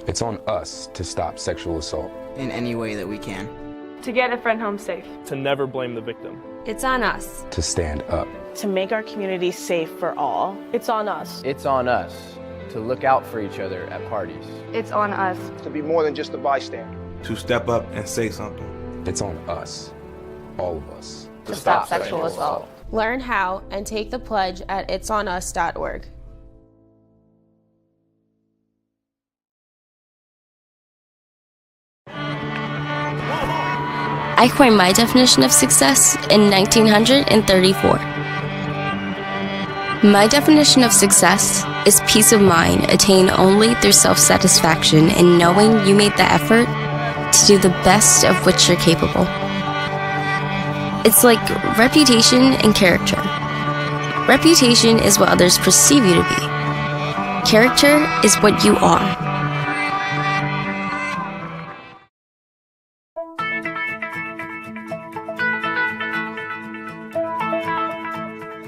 It's on us to stop sexual assault in any way that we can. To get a friend home safe. To never blame the victim. It's on us. To stand up. To make our community safe for all. It's on us. It's on us to look out for each other at parties. It's on us. To be more than just a bystander. To step up and say something. It's on us, all of us. To stop sexual assault. Learn how and take the pledge at itsonus.org. I coined my definition of success in 1934. My definition of success is peace of mind attained only through self-satisfaction in knowing you made the effort to do the best of which you're capable. It's like reputation and character. Reputation is what others perceive you to be. Character is what you are.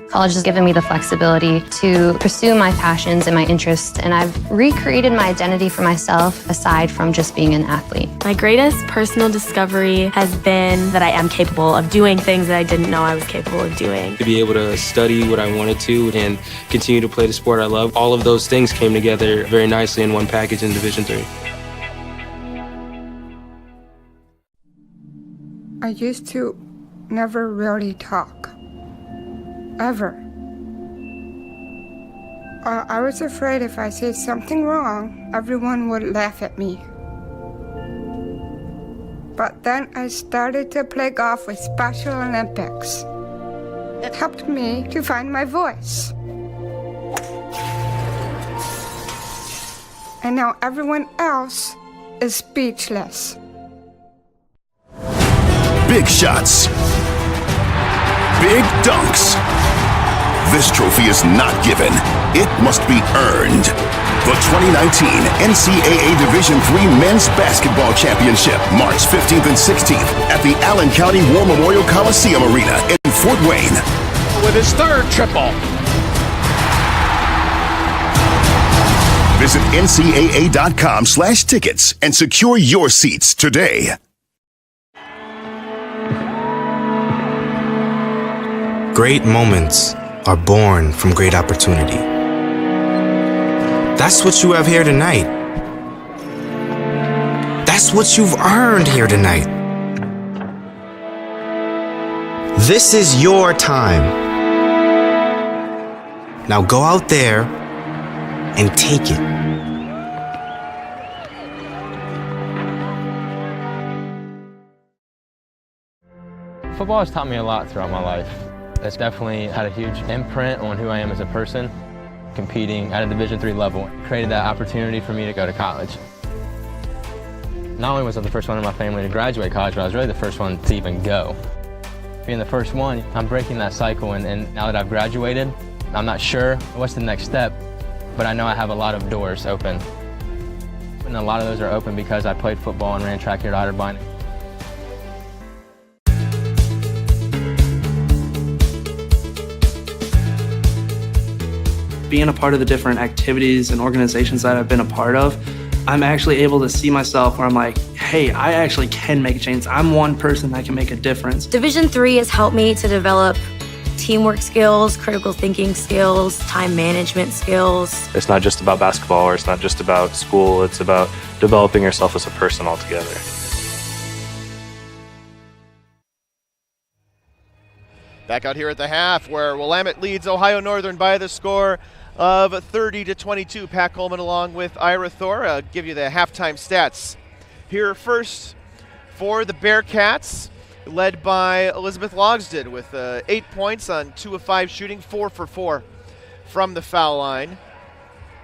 College has given me the flexibility to pursue my passions and my interests, and I've recreated my identity for myself aside from just being an athlete. My greatest personal discovery has been that I am capable of doing things that I didn't know I was capable of doing. To be able to study what I wanted to and continue to play the sport I love, all of those things came together very nicely in one package in Division III. I used to never really talk. Ever. I was afraid if I said something wrong, everyone would laugh at me. But then I started to play golf with Special Olympics. It helped me to find my voice. And now everyone else is speechless. Big shots. Big dunks. This trophy is not given. It must be earned. The 2019 NCAA Division III Men's Basketball Championship, March 15th and 16th at the Allen County War Memorial Coliseum Arena in Fort Wayne. With his third triple. Visit ncaa.com/tickets and secure your seats today. Great moments are born from great opportunity. That's what you have here tonight. That's what you've earned here tonight. This is your time. Now go out there and take it. Football has taught me a lot throughout my life. It's definitely had a huge imprint on who I am as a person. Competing at a Division III level created that opportunity for me to go to college. Not only was I the first one in my family to graduate college, but I was really the first one to even go. Being the first one, I'm breaking that cycle, and now that I've graduated, I'm not sure what's the next step, but I know I have a lot of doors open. And a lot of those are open because I played football and ran track here at Otterbein. Being a part of the different activities and organizations that I've been a part of, I'm actually able to see myself where I'm like, hey, I actually can make a change. I'm one person that can make a difference. Division III has helped me to develop teamwork skills, critical thinking skills, time management skills. It's not just about basketball, or it's not just about school. It's about developing yourself as a person altogether. Back out here at the half, where Willamette leads Ohio Northern by the score of 30-22. Pat Coleman along with Ira Thor. I'll give you the halftime stats. Here first for the Bearcats, led by Elizabeth Logsdon with 8 points on 2 of 5 shooting, 4 for 4 from the foul line.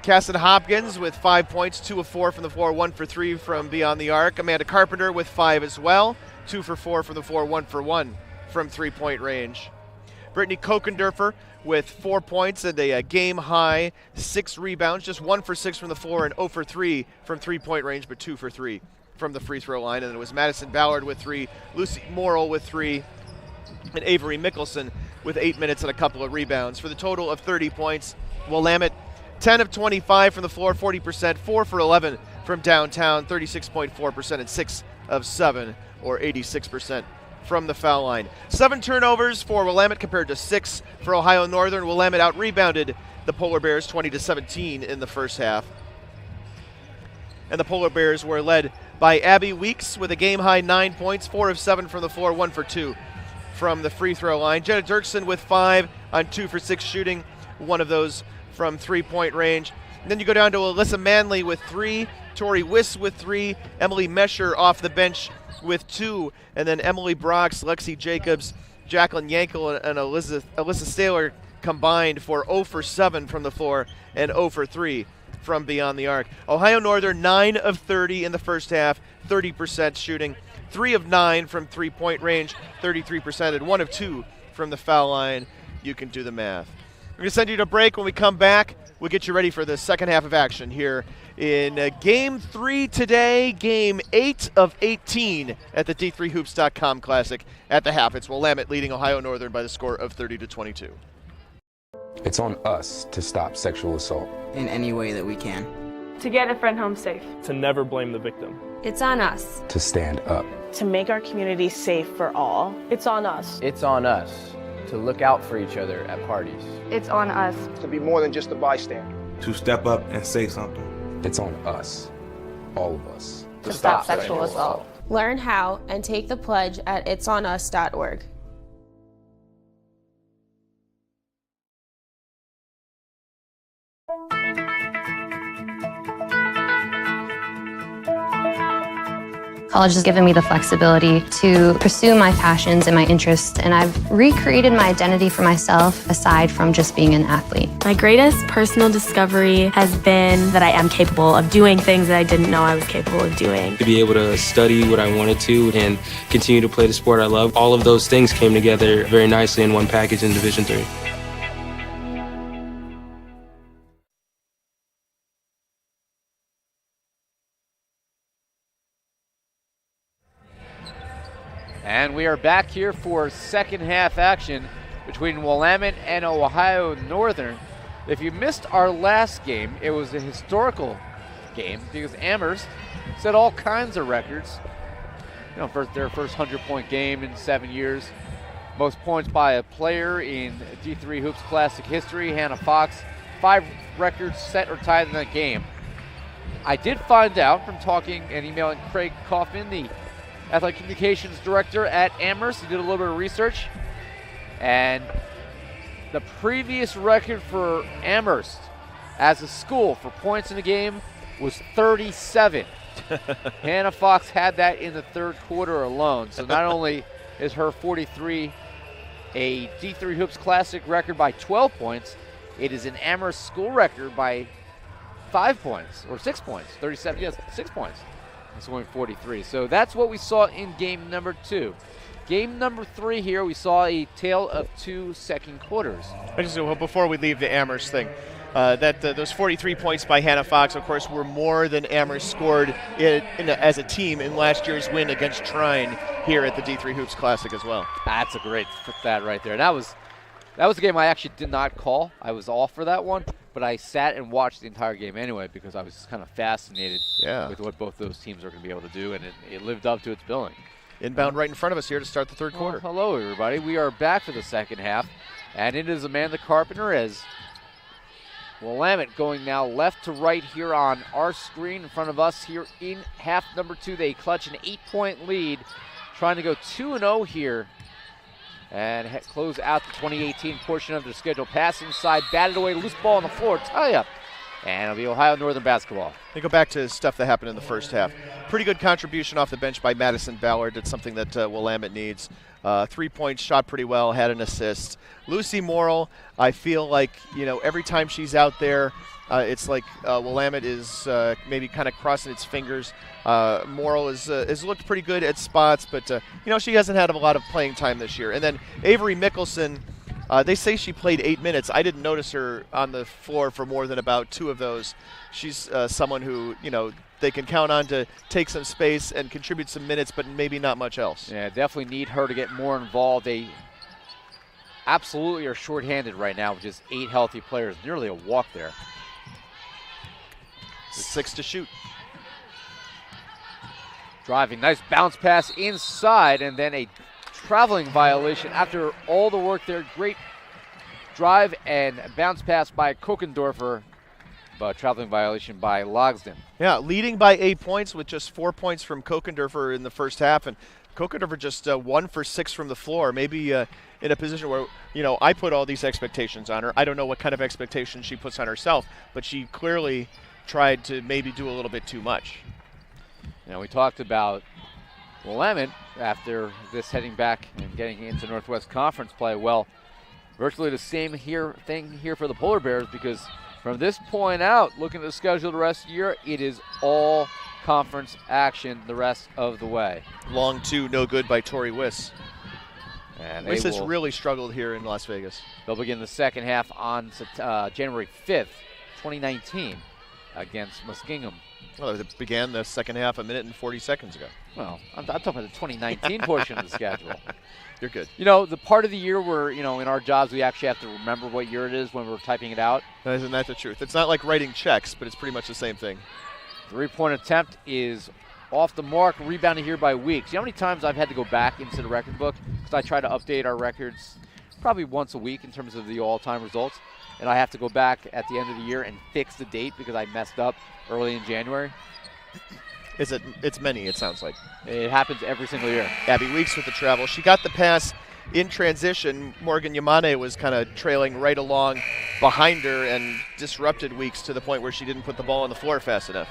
Casson Hopkins with 5 points, 2 of 4 from the floor, 1 for 3 from beyond the arc. Amanda Carpenter with 5 as well, 2 for 4 from the floor, 1 for 1 from three-point range. Brittany Kokendorfer with 4 points and a game-high 6 rebounds, just 1 for 6 from the floor and 0 for 3 from three-point range, but 2 for 3 from the free throw line. And it was Madison Ballard with 3, Lucy Morrill with 3, and Avery Mickelson with 8 minutes and a couple of rebounds for the total of 30 points. Willamette 10 of 25 from the floor, 40%, 4 for 11 from downtown, 36.4%, and 6 of 7, or 86% from the foul line. 7 turnovers for Willamette compared to 6 for Ohio Northern. Willamette out-rebounded the Polar Bears 20-17 in the first half. And the Polar Bears were led by Abby Weeks with a game-high 9 points, 4 of 7 from the floor, 1 for 2 from the free throw line. Jenna Dirksen with 5 on 2 for 6 shooting, 1 of those from three-point range. And then you go down to Alyssa Manley with 3, Tori Wiss with 3, Emily Mesher off the bench with 2, and then Emily Brox, Lexi Jacobs, Jacqueline Yankel, and Alyssa Saylor combined for 0 for 7 from the floor and 0 for 3 from beyond the arc. Ohio Northern 9 of 30 in the first half, 30% shooting, 3 of 9 from three-point range, 33%, and 1 of 2 from the foul line. You can do the math. We're going to send you to break. When we come back, we'll get you ready for the second half of action here in Game 3 today, Game 8 of 18 at the D3Hoops.com Classic. At the half, it's Willamette leading Ohio Northern by the score of 30-22. It's on us to stop sexual assault. In any way that we can. To get a friend home safe. To never blame the victim. It's on us. To stand up. To make our community safe for all. It's on us. It's on us to look out for each other at parties. It's on us. To be more than just a bystander. To step up and say something. It's on us, all of us. To stop sexual assault. Learn how and take the pledge at itsonus.org. College has given me the flexibility to pursue my passions and my interests, and I've recreated my identity for myself aside from just being an athlete. My greatest personal discovery has been that I am capable of doing things that I didn't know I was capable of doing. To be able to study what I wanted to and continue to play the sport I love, all of those things came together very nicely in one package in Division III. And we are back here for second half action between Willamette and Ohio Northern. If you missed our last game, it was a historical game because Amherst set all kinds of records. You know, for their first 100-point game in 7 years. Most points by a player in D3 Hoops Classic history. Hannah Fox, 5 records set or tied in that game. I did find out from talking and emailing Craig Kaufman, the Athletic Communications Director at Amherst. He did a little bit of research. And the previous record for Amherst as a school for points in a game was 37. Hannah Fox had that in the third quarter alone. So not only is her 43 a D3 Hoops Classic record by 12 points, it is an Amherst school record by 5 points, or 6 points. 37, yes, 6 points. It's only 43. So that's what we saw in game number 2. Game number 3 here, we saw a tale of 2 second quarters. Before we leave the Amherst thing, those 43 points by Hannah Fox, of course, were more than Amherst scored as a team in last year's win against Trine here at the D3 Hoops Classic as well. That's a great stat right there. That was a game I actually did not call. I was off for that one, but I sat and watched the entire game anyway because I was just kind of fascinated with what both those teams are going to be able to do, and it lived up to its billing. Inbound right in front of us here to start the third quarter. Hello, everybody. We are back for the second half, and it is Amanda Carpenter as Willamette going now left to right here on our screen in front of us here in half number 2. They clutch an 8-point lead, trying to go 2-0 here and close out the 2018 portion of their schedule. Pass inside, batted away, loose ball on the floor. Talia And it'll be Ohio Northern basketball. They go back to stuff that happened in the first half. Pretty good contribution off the bench by Madison Ballard. It's something that Willamette needs. 3 points, shot pretty well, had an assist. Lucy Morrill, I feel like, every time she's out there, it's like Willamette is maybe kind of crossing its fingers. Morrill has looked pretty good at spots, but, she hasn't had a lot of playing time this year. And then Avery Mickelson, they say she played 8 minutes. I didn't notice her on the floor for more than about 2 of those. She's someone who, they can count on to take some space and contribute some minutes, but maybe not much else. Yeah, definitely need her to get more involved. They absolutely are shorthanded right now with just 8 healthy players. Nearly a walk there. 6 to shoot. Driving, nice bounce pass inside, and then a traveling violation after all the work there. Great drive and bounce pass by Kokendorfer, but traveling violation by Logsdon. Yeah, leading by 8 points with just 4 points from Kokendorfer in the first half, and Kokendorfer just 1 for 6 from the floor. Maybe in a position where, I put all these expectations on her. I don't know what kind of expectations she puts on herself, but she clearly tried to maybe do a little bit too much. We talked about Willamette after this heading back and getting into Northwest Conference play. Well, virtually the same thing here for the Polar Bears, because from this point out, looking at the schedule the rest of the year, it is all conference action the rest of the way. Long 2, no good by Tori Wiss. And Wiss has really struggled here in Las Vegas. They'll begin the second half on January 5th, 2019 against Muskingum. Well, it began the second half a minute and 40 seconds ago. Well, I'm talking about the 2019 portion of the schedule. You're good. The part of the year where, in our jobs, we actually have to remember what year it is when we're typing it out. Isn't that the truth? It's not like writing checks, but it's pretty much the same thing. 3-point attempt is off the mark, rebounded here by Weeks. You know how many times I've had to go back into the record book? Because I try to update our records probably once a week in terms of the all-time results. And I have to go back at the end of the year and fix the date because I messed up early in January. It's many, it sounds like. It happens every single year. Abby Weeks with the travel. She got the pass in transition. Morgan Yamane was kind of trailing right along behind her and disrupted Weeks to the point where she didn't put the ball on the floor fast enough.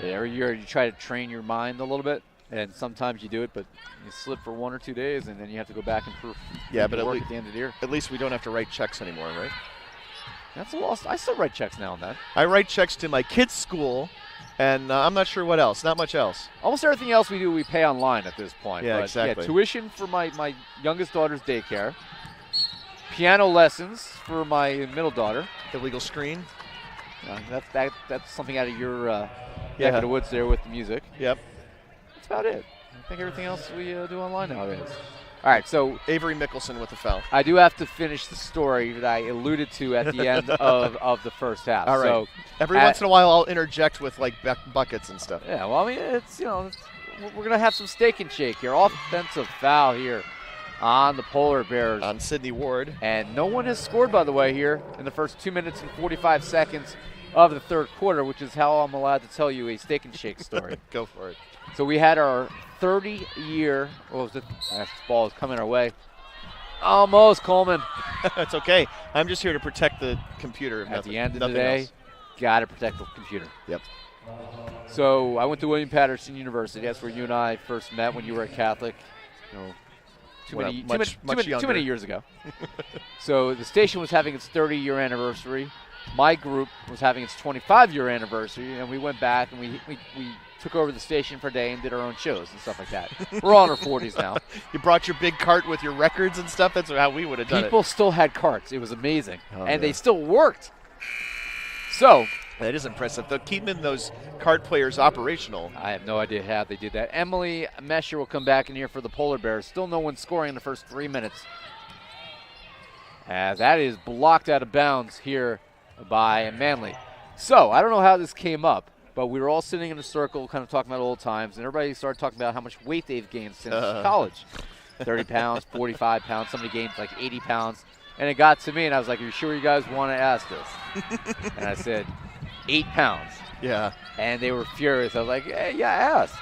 Yeah, every year you try to train your mind a little bit, and sometimes you do it, but you slip for 1 or 2 days, and then you have to go back and prove. Yeah, but at the end of the year. At least we don't have to write checks anymore, right? That's a loss. I still write checks now and then. I write checks to my kids' school, and I'm not sure what else. Not much else. Almost everything else we do, we pay online at this point. Yeah, but exactly. Yeah, tuition for my youngest daughter's daycare. Piano lessons for my middle daughter. Illegal screen. That's something out of your neck of the woods there with the music. Yep. That's about it. I think everything else we do online nowadays. All right, so Avery Mickelson with the foul. I do have to finish the story that I alluded to at the end of the first half. All right. So every once in a while, I'll interject with like buckets and stuff. Yeah. Well, I mean, it's we're gonna have some steak and shake here. Offensive foul here on the Polar Bears on Sydney Ward, and no one has scored, by the way, here in the first 2 minutes and 45 seconds of the third quarter, which is how I'm allowed to tell you a steak and shake story. Go for it. So we had our 30-year. This ball is coming our way. Almost, Coleman. It's okay. I'm just here to protect the computer. At the end of the day, got to protect the computer. Yep. So I went to William Patterson University. That's where you and I first met when you were a Catholic. Too many years ago. So the station was having its 30-year anniversary. My group was having its 25-year anniversary, and we went back and we took over the station for a day and did our own shows and stuff like that. We're all in our 40s now. You brought your big cart with your records and stuff? That's how we would have done it. People still had carts. It was amazing. They still worked. So that is impressive. They're keeping those cart players operational. I have no idea how they did that. Emily Mesher will come back in here for the Polar Bears. Still no one scoring in the first 3 minutes. As that is blocked out of bounds here by Manley. So I don't know how this came up, but we were all sitting in a circle kind of talking about old times, and everybody started talking about how much weight they've gained since college. 30 pounds, 45 pounds, somebody gained like 80 pounds. And it got to me, and I was like, are you sure you guys want to ask this? And I said, 8 pounds. Yeah. And they were furious. I was like, hey, yeah, I asked.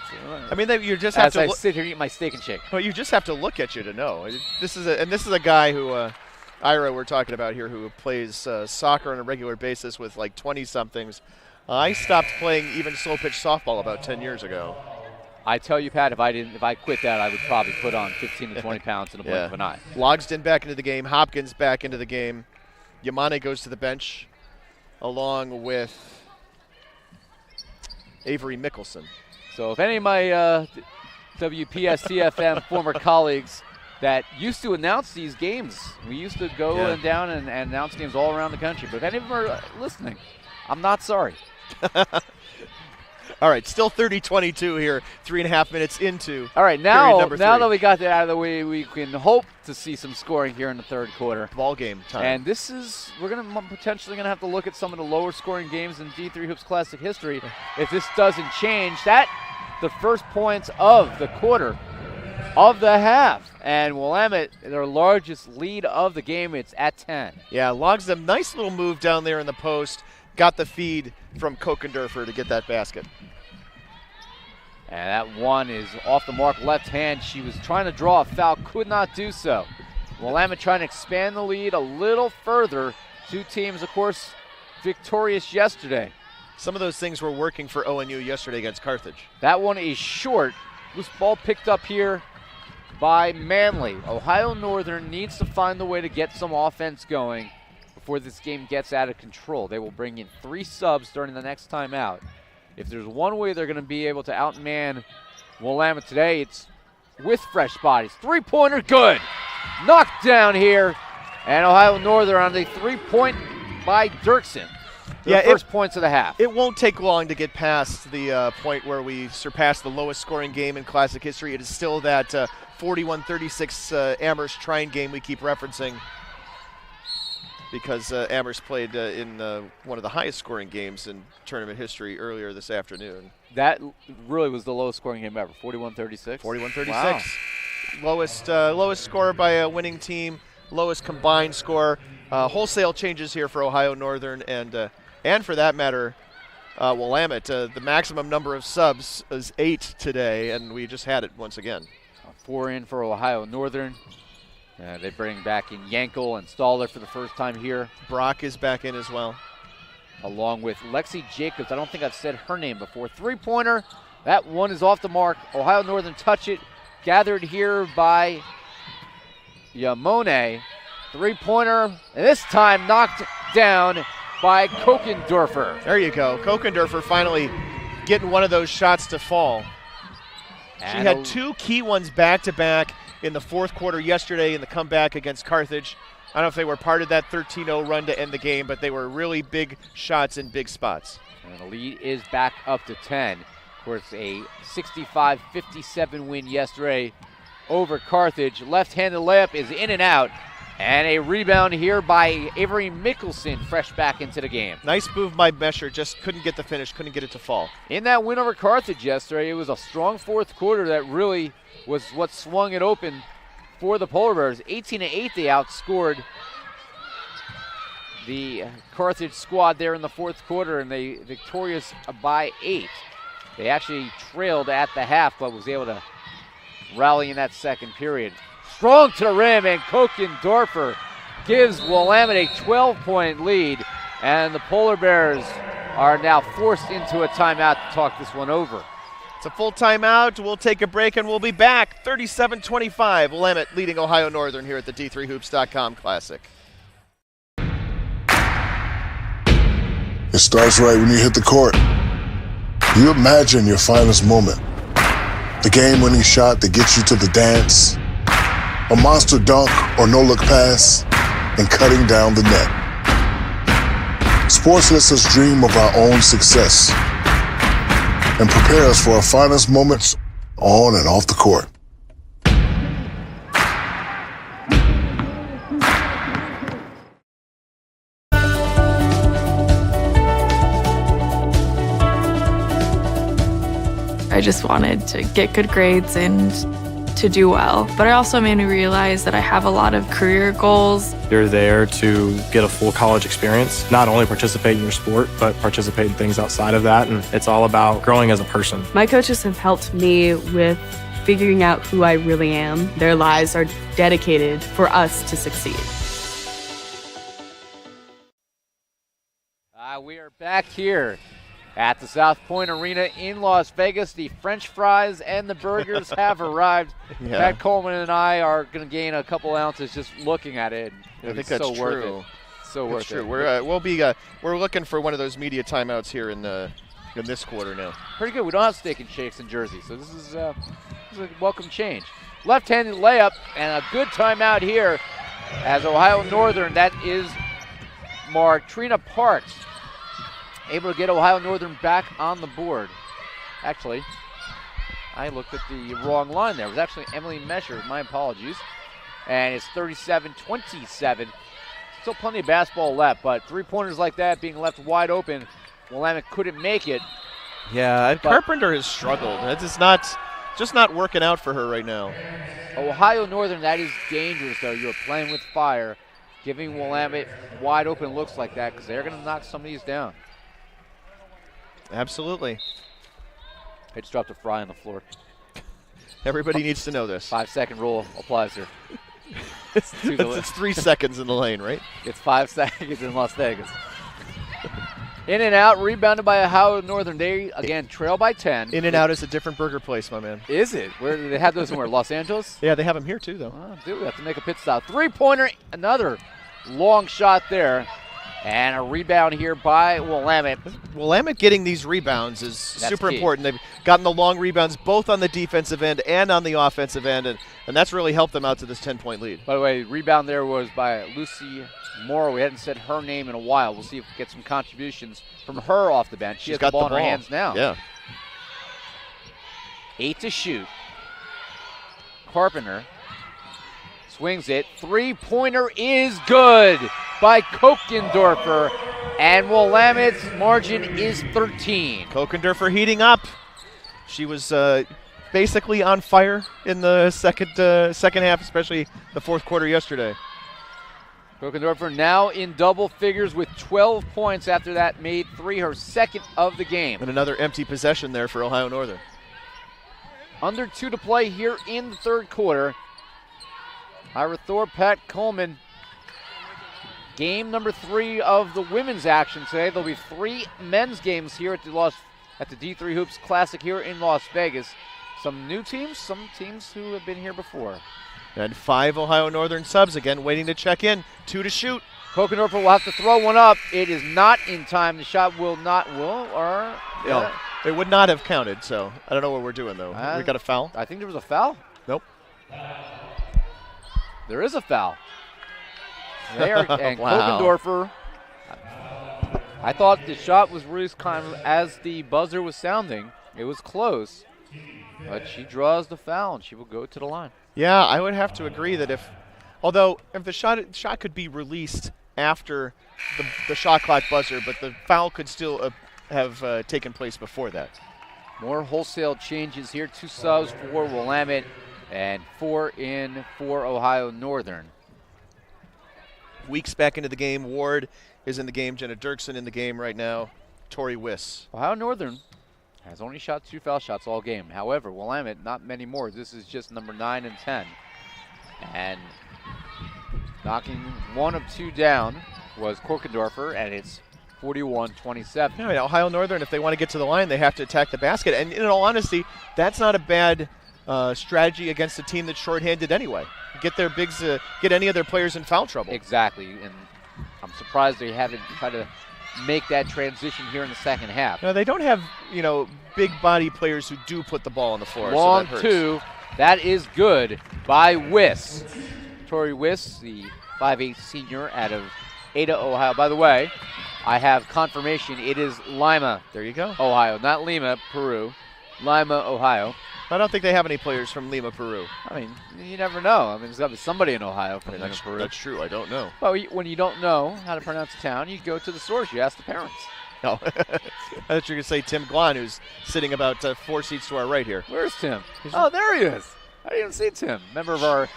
I mean, you just have to sit here and eat my steak and shake. Well, you just have to look at you to know. This is a guy who Ira, we're talking about here, who plays soccer on a regular basis with like 20-somethings. I stopped playing even slow-pitch softball about 10 years ago. I tell you, Pat, if I quit that, I would probably put on 15 to 20 pounds in a blink of an eye. Logsdon back into the game. Hopkins back into the game. Yamane goes to the bench along with Avery Mickelson. So if any of my WPSTFM former colleagues that used to announce these games, we used to go down and announce games all around the country. But if any of them are listening, I'm not sorry. All right, still 30-22 here, 3.5 minutes into. All right, now that we got that out of the way, we can hope to see some scoring here in the third quarter. Ball game time. And this is, we're potentially gonna have to look at some of the lower scoring games in D3 Hoops Classic history. If this doesn't change, the first points of the quarter of the half. And Willamette, their largest lead of the game, it's at 10. Yeah, Logsdon, nice little move down there in the post. Got the feed from Kokendorfer to get that basket. And that one is off the mark, left hand. She was trying to draw a foul, could not do so. Willamette trying to expand the lead a little further. Two teams, of course, victorious yesterday. Some of those things were working for ONU yesterday against Carthage. That one is short. This ball picked up here by Manly. Ohio Northern needs to find the way to get some offense going before this game gets out of control. They will bring in 3 subs during the next timeout. If there's one way they're going to be able to outman Willamette today, it's with fresh bodies. Three-pointer, good. Knocked down here. And Ohio Northern on the 3-point by Dirksen. The first points of the half. It won't take long to get past the point where we surpass the lowest scoring game in Classic history. It is still that 41-36 Amherst Trine game we keep referencing, because Amherst played in one of the highest scoring games in tournament history earlier this afternoon. That really was the lowest scoring game ever, 41-36? 41-36. Wow. Lowest score by a winning team, lowest combined score. Wholesale changes here for Ohio Northern and for that matter, Willamette. The maximum number of subs is 8 today, and we just had it once again. 4 in for Ohio Northern. They bring back in Yankel and Staller for the first time here. Brock is back in as well. Along with Lexi Jacobs. I don't think I've said her name before. 3-pointer. That one is off the mark. Ohio Northern touch it. Gathered here by Yamone. 3-pointer. And this time knocked down by Kokendorfer. There you go. Kokendorfer finally getting one of those shots to fall. She had 2 key ones back-to-back in the fourth quarter yesterday in the comeback against Carthage. I don't know if they were part of that 13-0 run to end the game, but they were really big shots in big spots. And the lead is back up to 10. Of course, a 65-57 win yesterday over Carthage. Left-handed layup is in and out. And a rebound here by Avery Mickelson, fresh back into the game. Nice move by Mesher, just couldn't get the finish, couldn't get it to fall. In that win over Carthage yesterday, it was a strong fourth quarter that really was what swung it open for the Polar Bears. 18-8, they outscored the Carthage squad there in the fourth quarter, and they victorious by 8. They actually trailed at the half, but was able to rally in that second period. Strong to the rim, and Kokendorfer gives Willamette a 12-point lead, and the Polar Bears are now forced into a timeout to talk this one over. It's a full timeout. We'll take a break, and we'll be back. 37-25, Willamette leading Ohio Northern here at the D3Hoops.com Classic. It starts right when you hit the court. You imagine your finest moment. The game-winning shot that gets you to the dance. A monster dunk or no-look pass, and cutting down the net. Sports lets us dream of our own success and prepare us for our finest moments on and off the court. I just wanted to get good grades and to do well. But it also made me realize that I have a lot of career goals. You're there to get a full college experience, not only participate in your sport, but participate in things outside of that. And it's all about growing as a person. My coaches have helped me with figuring out who I really am. Their lives are dedicated for us to succeed. Back here at the South Point Arena in Las Vegas, the French fries and the burgers have arrived. Yeah. Pat Coleman and I are going to gain a couple ounces just looking at it. I think that's so worth true. it. So worth true. it. We're looking for one of those media timeouts here in this quarter now. Pretty good. We don't have steak and shakes in Jersey, so this is a welcome change. Left-handed layup and a good timeout here as Ohio Northern. That is Martrina Parks able to get Ohio Northern back on the board. Actually, I looked at the wrong line there. It was actually Emily Mesher. My apologies. And it's 37-27. Still plenty of basketball left, but three-pointers like that being left wide open, Willamette couldn't make it. Yeah, Carpenter has struggled. It's just not working out for her right now. Ohio Northern, that is dangerous, though. You're playing with fire, giving Willamette wide open looks like that because they're going to knock some of these down. Absolutely. I just dropped a fry on the floor. Everybody needs to know this. 5-second rule applies here. It's 3 seconds in the lane, right? It's 5 seconds in Las Vegas. In and out, rebounded by Ohio Northern. They, again, trail by 10. In and out is a different burger place, my man. Is it? Where do they have those somewhere? Los Angeles? Yeah, they have them here too, though. Oh, dude, we have to make a pit stop. Three-pointer, another long shot there. And a rebound here by Willamette. Willamette getting these rebounds is super important. They've gotten the long rebounds both on the defensive end and on the offensive end, and that's really helped them out to this 10-point lead. By the way, rebound there was by Lucy Morrow. We hadn't said her name in a while. We'll see if we get some contributions from her off the bench. She has got the ball in her hands now. Yeah. 8 to shoot. Carpenter swings it. Three-pointer is good by Kokendorfer, and Willamette's margin is 13. Kokendorfer heating up. She was basically on fire in the second half, especially the fourth quarter yesterday. Kokendorfer now in double figures with 12 points after that made 3, her second of the game. And another empty possession there for Ohio Northern. Under 2 to play here in the third quarter. Ira Thor, Pat Coleman. Game number 3 of the women's action today. There'll be 3 men's games here at the D3 Hoops Classic here in Las Vegas. Some new teams, some teams who have been here before. And 5 Ohio Northern subs again waiting to check in. 2 to shoot. Kokendorfer will have to throw one up. It is not in time. The shot it would not have counted, so I don't know what we're doing, though. We got a foul? I think there was a foul. Nope. There is a foul. And wow. Kokendorfer, I thought the shot was released kind of as the buzzer was sounding. It was close, but she draws the foul, and she will go to the line. Yeah, I would have to agree that if the shot could be released after the shot clock buzzer, but the foul could still have taken place before that. More wholesale changes here. 2 subs for Willamette and 4 in for Ohio Northern. Weeks back into the game. Ward is in the game. Jenna Dirksen in the game right now. Tori Wiss. Ohio Northern has only shot 2 foul shots all game. However, Willamette, not many more. This is just number 9 and 10. And knocking 1 of 2 down was Kokendorfer, and it's 41-27. Yeah, Ohio Northern, if they want to get to the line, they have to attack the basket. And in all honesty, that's not a bad strategy against a team that's shorthanded anyway. Get their bigs, get any of their players in foul trouble. Exactly, and I'm surprised they haven't tried to make that transition here in the second half. No, they don't have, big body players who do put the ball on the floor. Long so that 2, that is good by Wiss. Tori Wiss, the 5'8 senior out of Ada, Ohio. By the way, I have confirmation. It is Lima. There you go. Ohio, not Lima, Peru. Lima, Ohio. I don't think they have any players from Lima, Peru. I mean, you never know. There's got to be somebody in Ohio from Lima, Peru. That's true. I don't know. Well, when you don't know how to pronounce a town, you go to the source. You ask the parents. No. I thought you were going to say Tim Glahn, who's sitting about 4 seats to our right here. Where's Tim? Oh, there he is. I didn't even see Tim. Member of our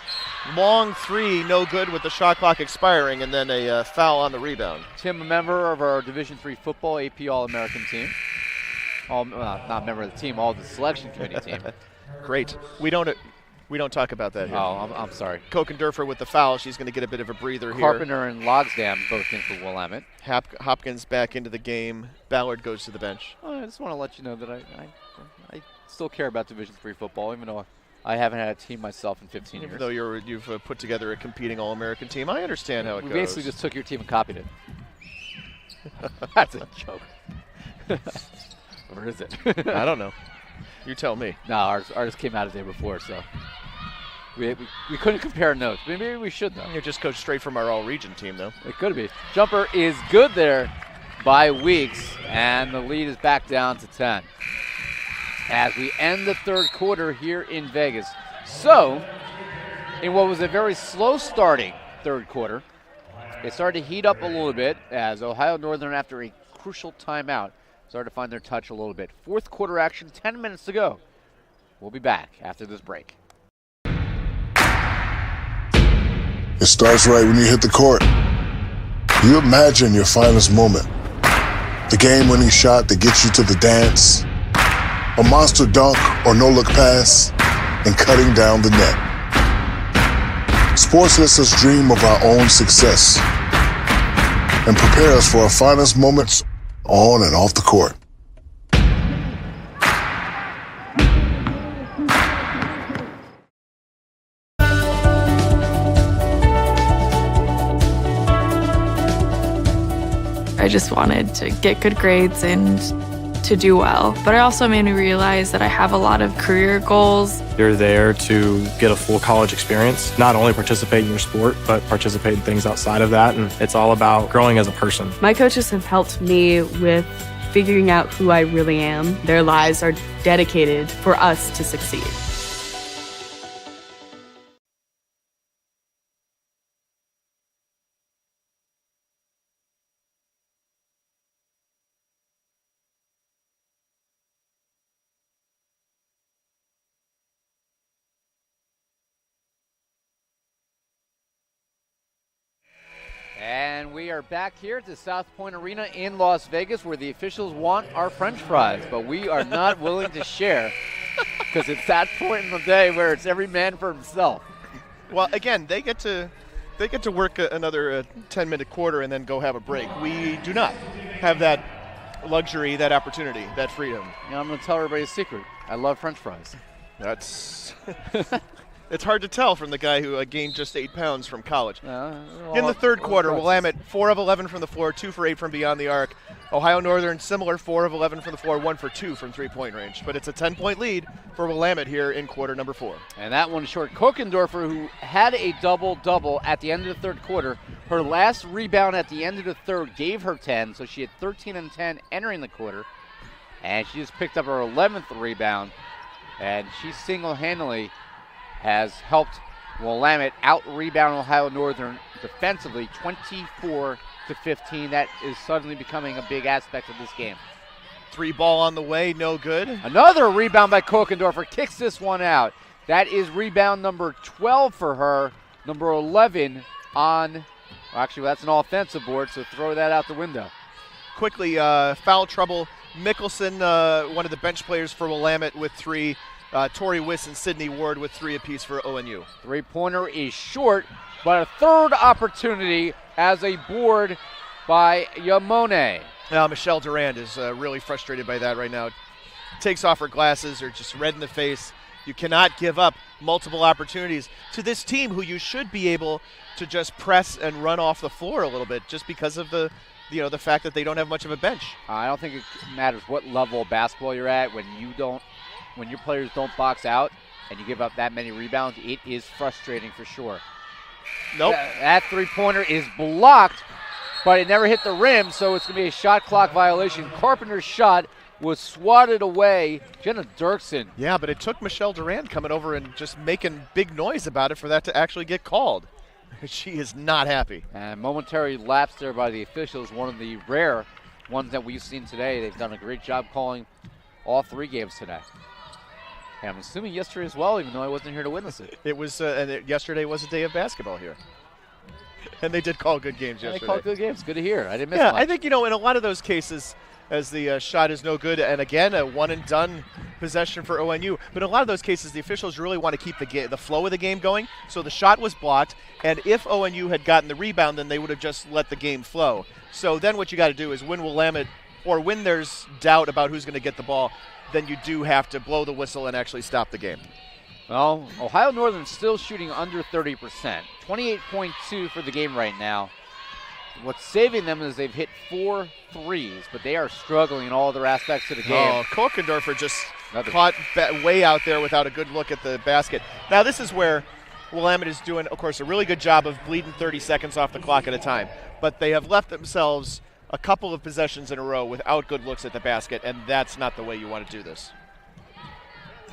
long 3, no good with the shot clock expiring, and then a foul on the rebound. Tim, a member of our Division III football AP All-American team. Not a member of the team, all the selection committee team. Great. We don't We don't talk about that here. Oh, I'm sorry. Kokendorfer with the foul. She's going to get a bit of a breather here. Carpenter and Logsdam both in for Willamette. Hopkins back into the game. Ballard goes to the bench. I just want to let you know that I still care about Division III football, even though I haven't had a team myself in 15 years. Even though you've put together a competing All-American team, I understand how it goes. We basically just took your team and copied it. That's a joke. Or is it? I don't know. You tell me. No, ours came out a day before, so we couldn't compare notes. Maybe we should, though. You just coached straight from our all-region team, though. It could be. Jumper is good there by Weeks, and the lead is back down to 10 as we end the third quarter here in Vegas. So, in what was a very slow starting third quarter, it started to heat up a little bit as Ohio Northern, after a crucial timeout, started to find their touch a little bit. Fourth quarter action, 10 minutes to go. We'll be back after this break. It starts right when you hit the court. You imagine your finest moment. The game-winning shot that gets you to the dance, a monster dunk or no-look pass, and cutting down the net. Sports lets us dream of our own success and prepare us for our finest moments on and off the court. I just wanted to get good grades and to do well. But it also made me realize that I have a lot of career goals. You're there to get a full college experience, not only participate in your sport, but participate in things outside of that. And it's all about growing as a person. My coaches have helped me with figuring out who I really am. Their lives are dedicated for us to succeed. And we are back here at the South Point Arena in Las Vegas, where the officials want our French fries, but we are not willing to share because it's that point in the day where it's every man for himself. Well, again, they get to work another 10-minute quarter and then go have a break. We do not have that luxury, that opportunity, that freedom. You know, I'm going to tell everybody a secret. I love French fries. That's it's hard to tell from the guy who gained just 8 pounds from college. In the third quarter, Willamette 4 of 11 from the floor, 2 for 8 from beyond the arc. Ohio Northern similar, 4 of 11 from the floor, 1 for 2 from three-point range. But it's a 10-point lead for Willamette here in quarter number 4. And that one short. Kokendorfer, who had a double-double at the end of the third quarter, her last rebound at the end of the third gave her 10, so she had 13 and 10 entering the quarter. And she just picked up her 11th rebound, and she single-handedly has helped Willamette out-rebound Ohio Northern defensively 24-15. That is suddenly becoming a big aspect of this game. 3 ball on the way, no good. Another rebound by Kokendorfer, kicks this one out. That is rebound number 12 for her, number 11 on, well, actually that's an offensive board, so throw that out the window. Quickly, foul trouble. Mickelson, one of the bench players for Willamette with 3. Tori Wiss and Sydney Ward with 3 apiece for ONU. Three-pointer is short, but a third opportunity as a board by Yamone. Now Michelle Durand is really frustrated by that right now. Takes off her glasses, or just red in the face. You cannot give up multiple opportunities to this team who you should be able to just press and run off the floor a little bit just because of the fact that they don't have much of a bench. I don't think it matters what level of basketball you're at. When your players don't box out and you give up that many rebounds, it is frustrating for sure. Nope. That three-pointer is blocked, but it never hit the rim, so it's going to be a shot clock violation. Carpenter's shot was swatted away. Jenna Dirksen. Yeah, but it took Michelle Durand coming over and just making big noise about it for that to actually get called. She is not happy. And momentary lapse there by the officials, one of the rare ones that we've seen today. They've done a great job calling all 3 games today. And I'm assuming yesterday as well, even though I wasn't here to witness it. It was, yesterday was a day of basketball here. And they did call good games yesterday. They called good games. Good to hear. I didn't miss much. much. I think, in a lot of those cases, as the shot is no good. And again, a one-and-done possession for ONU. But in a lot of those cases, the officials really want to keep the flow of the game going. So the shot was blocked, and if ONU had gotten the rebound, then they would have just let the game flow. So then what you got to do is when Willamette, or when there's doubt about who's going to get the ball, then you do have to blow the whistle and actually stop the game. Well, Ohio Northern still shooting under 30%, 28.2 for the game right now. What's saving them is they've hit 4 threes, but they are struggling in all other aspects of the game. Oh, Kolkendorfer just caught way out there without a good look at the basket. Now this is where Willamette is doing, of course, a really good job of bleeding 30 seconds off the clock at a time. But they have left themselves a couple of possessions in a row without good looks at the basket, and that's not the way you want to do this.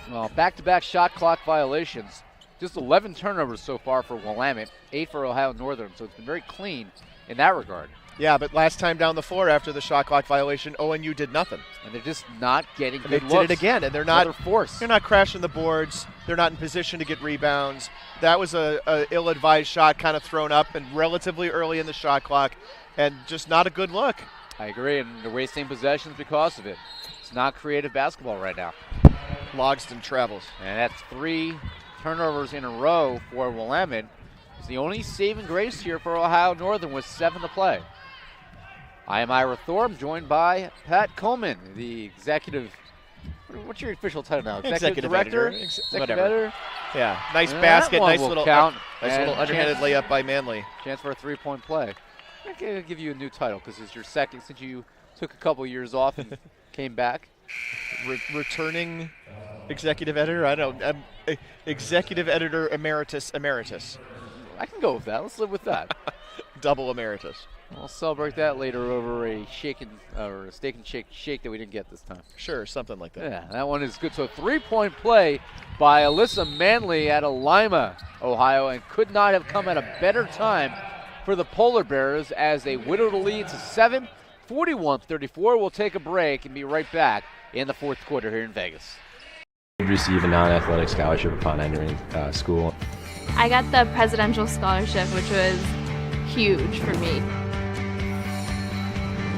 Well, back-to-back shot clock violations. Just 11 turnovers so far for Willamette, 8 for Ohio Northern, so it's been very clean in that regard. Yeah, but last time down the floor after the shot clock violation, ONU did nothing. And they're just not getting good looks. They did it again, and they're not forced. They're not crashing the boards. They're not in position to get rebounds. That was a ill-advised shot kind of thrown up and relatively early in the shot clock, and just not a good look. I agree, and they're wasting possessions because of it. It's not creative basketball right now. Logsdon travels. And that's 3 turnovers in a row for Willamette. It's the only saving grace here for Ohio Northern with 7 to play. I am Ira Thorpe, joined by Pat Coleman, the executive. What's your official title now? Executive director? editor. Executive editor? Yeah, nice basket, nice little underhanded layup by Manley. Chance for a 3-point play. I'm going to give you a new title because it's your second since you took a couple years off and came back. Returning executive editor? I don't know. Executive editor emeritus. I can go with that. Let's live with that. Double emeritus. I'll celebrate that later over a steak and shake that we didn't get this time. Sure, something like that. Yeah, that one is good. So a 3-point play by Alyssa Manley out of Lima, Ohio, and could not have come at a better time for the Polar Bears as they whittled the lead to 7, 41-34. We'll take a break and be right back in the fourth quarter here in Vegas. Receive a non-athletic scholarship upon entering school. I got the presidential scholarship, which was huge for me.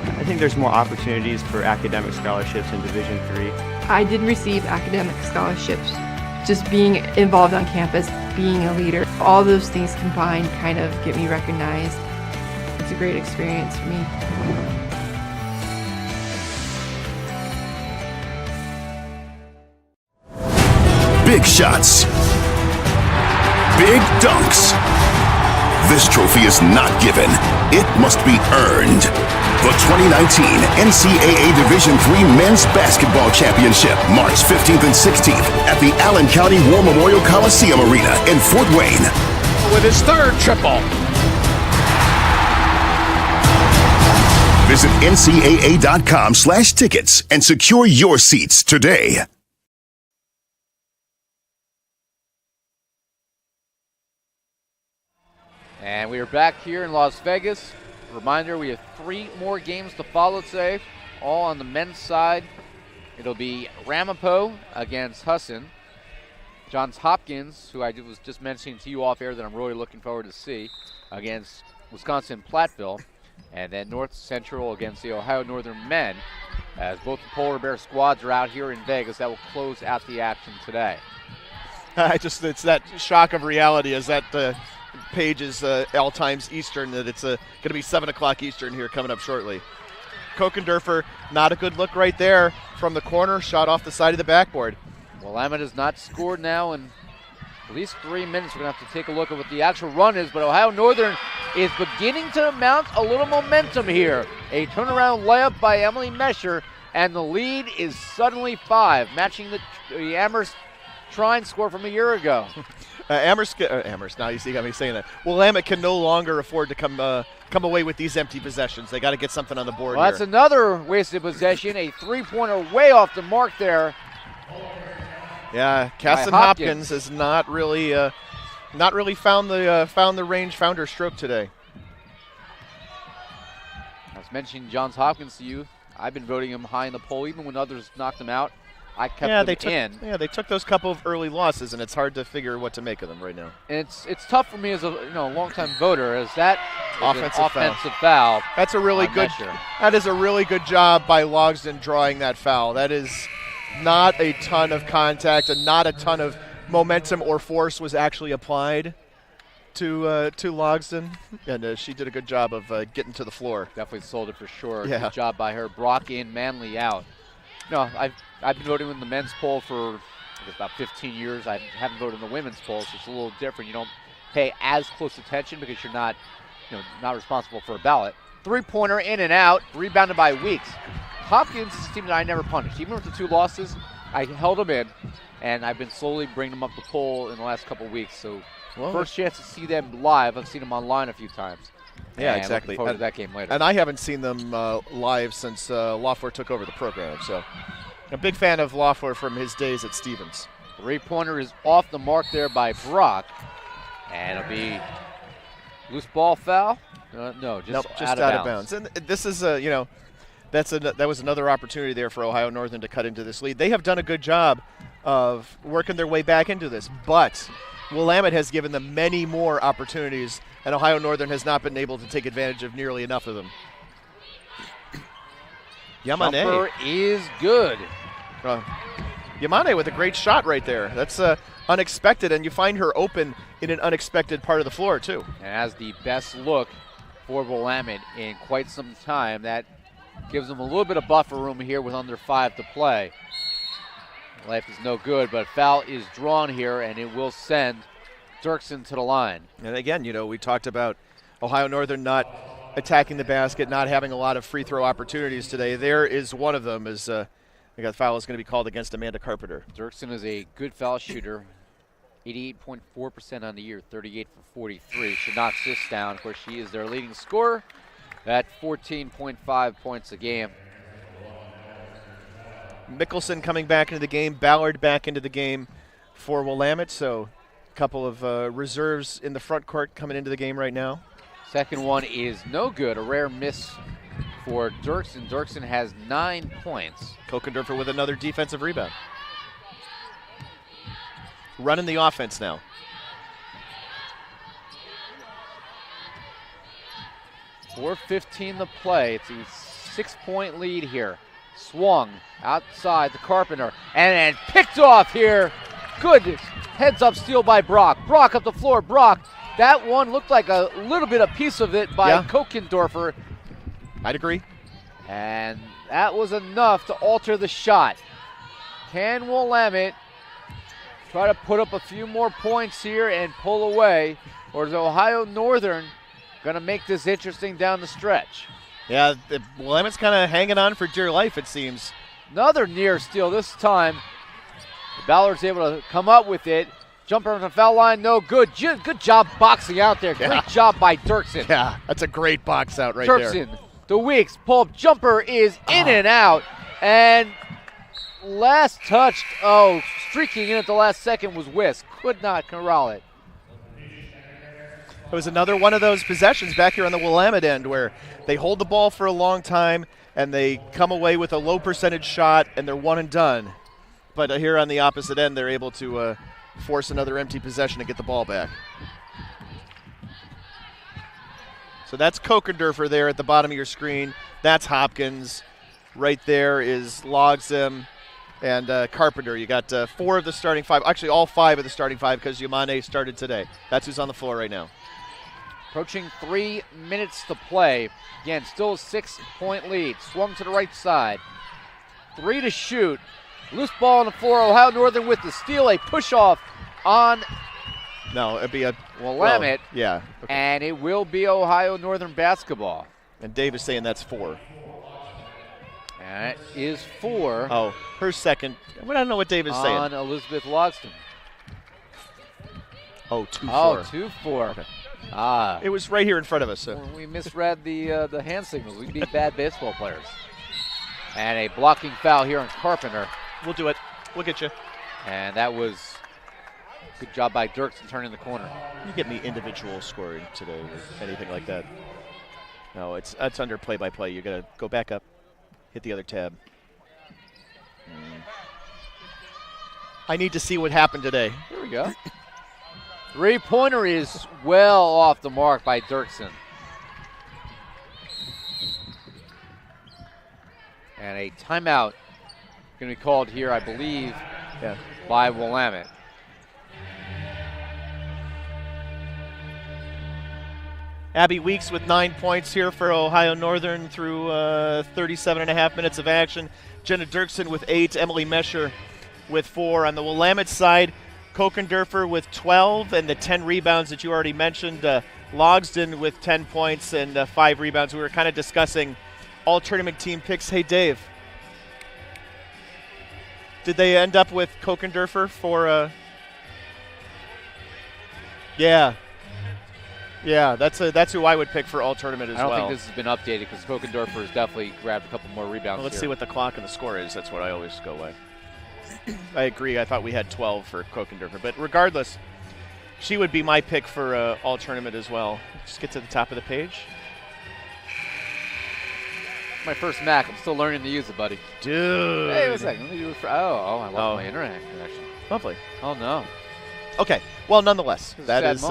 I think there's more opportunities for academic scholarships in Division III. I did receive academic scholarships. Just being involved on campus, being a leader, all those things combined kind of get me recognized. It's a great experience for me. Big shots. Big dunks. This trophy is not given. It must be earned. The 2019 NCAA Division III Men's Basketball Championship, March 15th and 16th at the Allen County War Memorial Coliseum Arena in Fort Wayne. With his third triple. Visit ncaa.com/tickets and secure your seats today. And we are back here in Las Vegas. Reminder, we have 3 more games to follow today, all on the men's side. It'll be Ramapo against Husson. Johns Hopkins, who I was just mentioning to you off air that I'm really looking forward to see, against Wisconsin Platteville. And then North Central against the Ohio Northern men, as both the Polar Bear squads are out here in Vegas. That will close out the action today. It's that shock of reality as that page is L times Eastern, that it's going to be 7 o'clock Eastern here coming up shortly. Kokendorfer, not a good look right there from the corner, shot off the side of the backboard. Willamette has not scored now in at least 3 minutes. We're going to have to take a look at what the actual run is, but Ohio Northern is beginning to mount a little momentum here. A turnaround layup by Emily Mesher, and the lead is suddenly 5, matching the Amherst Trine score from a year ago. Amherst, now you see got me saying that. Willamette can no longer afford to come away with these empty possessions. They got to get something on the board here. That's another wasted possession. A 3-pointer way off the mark there. Yeah, Casson Hopkins has not really found the range, found her stroke today. I was mentioning Johns Hopkins to you. I've been voting him high in the poll, even when others knocked him out. I kept them in. Yeah, they took those couple of early losses, and it's hard to figure what to make of them right now. And it's tough for me as a longtime voter, as that offensive foul. That's a really good. That is a really good job by Logsdon drawing that foul. That is not a ton of contact and not a ton of momentum or force was actually applied to Logsdon, and she did a good job of getting to the floor. Definitely sold it for sure. Yeah. Good job by her. Brock in, Manley out. No, I've been voting in the men's poll for I guess about 15 years. I haven't voted in the women's poll, so it's a little different. You don't pay as close attention because you're not responsible for a ballot. Three-pointer in and out, rebounded by Weeks. Hopkins is a team that I never punished. Even with the 2 losses, I held them in, and I've been slowly bringing them up the pole in the last couple of weeks. So first chance to see them live. I've seen them online a few times. Yeah, and exactly. Looking forward to that game later. And I haven't seen them live since Loeffler took over the program. So I'm a big fan of Loeffler from his days at Stevens. Three-pointer is off the mark there by Brock. And it'll be loose ball foul? No, just out of bounds. And this is, that was another opportunity there for Ohio Northern to cut into this lead. They have done a good job of working their way back into this, but Willamette has given them many more opportunities, and Ohio Northern has not been able to take advantage of nearly enough of them. Yamane. Jumper is good. Yamane with a great shot right there. That's unexpected, and you find her open in an unexpected part of the floor, too. And has the best look for Willamette in quite some time. That gives them a little bit of buffer room here with under 5 to play. Life is no good, but foul is drawn here, and it will send Dirksen to the line. And again, we talked about Ohio Northern not attacking the basket, not having a lot of free throw opportunities today. There is one of them. The foul is going to be called against Amanda Carpenter. Dirksen is a good foul shooter. 88.4% on the year, 38 for 43. She knocks this down. Of course, she is their leading scorer at 14.5 points a game. Mickelson coming back into the game. Ballard back into the game for Willamette. So a couple of reserves in the front court coming into the game right now. Second one is no good. A rare miss for Dirksen. Dirksen has 9 points. Kokendorfer with another defensive rebound. Running the offense now. .4:15 to play. It's a 6-point lead here. Swung outside the Carpenter and picked off here. Good heads-up steal by Brock. Brock up the floor. Brock. That one looked like a little bit of piece of it by Kokendorfer. I'd agree. And that was enough to alter the shot. Can Willamette try to put up a few more points here and pull away? Or is Ohio Northern going to make this interesting down the stretch? Yeah, Willamette's kind of hanging on for dear life, it seems. Another near steal this time. Ballard's able to come up with it. Jumper on the foul line, no good. Good job boxing out there. Great job by Dirksen. Yeah, that's a great box out right there. Dirksen, the Weeks pull-up jumper is in and out. And last touch, streaking in at the last second was Wisk. Could not corral it. It was another one of those possessions back here on the Willamette end where they hold the ball for a long time and they come away with a low percentage shot and they're one and done. But here on the opposite end, they're able to force another empty possession to get the ball back. So that's Kokendorfer there at the bottom of your screen. That's Hopkins. Right there is Logsdon and Carpenter. You got 4 of the starting 5. Actually, all 5 of the starting 5 because Yamane started today. That's who's on the floor right now. Approaching 3 minutes to play. Again, still a 6-point lead. Swung to the right side. 3 to shoot. Loose ball on the floor. Ohio Northern with the steal. A push-off on it'd be a Willamette. Well, yeah. Okay. And it will be Ohio Northern basketball. And Dave is saying that's 4. That is 4. Oh, her second. I don't know what Dave is saying. On Elizabeth Logsdon. 2-4. Oh, 2-4. Okay. It was right here in front of us. So. We misread the hand signals. We'd be bad baseball players. And a blocking foul here on Carpenter. We'll do it. We'll get you. And that was good job by Dirksen turning the corner. You get me individual scoring today or anything like that. No, it's under play-by-play. You got to go back up, hit the other tab. I need to see what happened today. Here we go. Three-pointer is well off the mark by Dirksen. And a timeout going to be called here, I believe, by Willamette. Abby Weeks with 9 points here for Ohio Northern through 37.5 minutes of action. Jenna Dirksen with 8, Emily Mesher with 4. On the Willamette side, Kokendorfer with 12 and the 10 rebounds that you already mentioned. Logsdon with 10 points and 5 rebounds. We were kind of discussing all tournament team picks. Hey, Dave, did they end up with Kokendorfer for Yeah, that's who I would pick for all tournament as well. I don't think this has been updated because Kokendorfer has definitely grabbed a couple more rebounds. Well, let's here. see what the clock and the score is. That's what I always go with. I agree. I thought we had 12 for Kokendorfer. But regardless, she would be my pick for all tournament as well. Just get to the top of the page. My first Mac. I'm still learning to use it, buddy. Dude. Hey, what's that? Let me do it for. I lost my internet connection. Lovely. Oh, no. Okay. Well, nonetheless, that is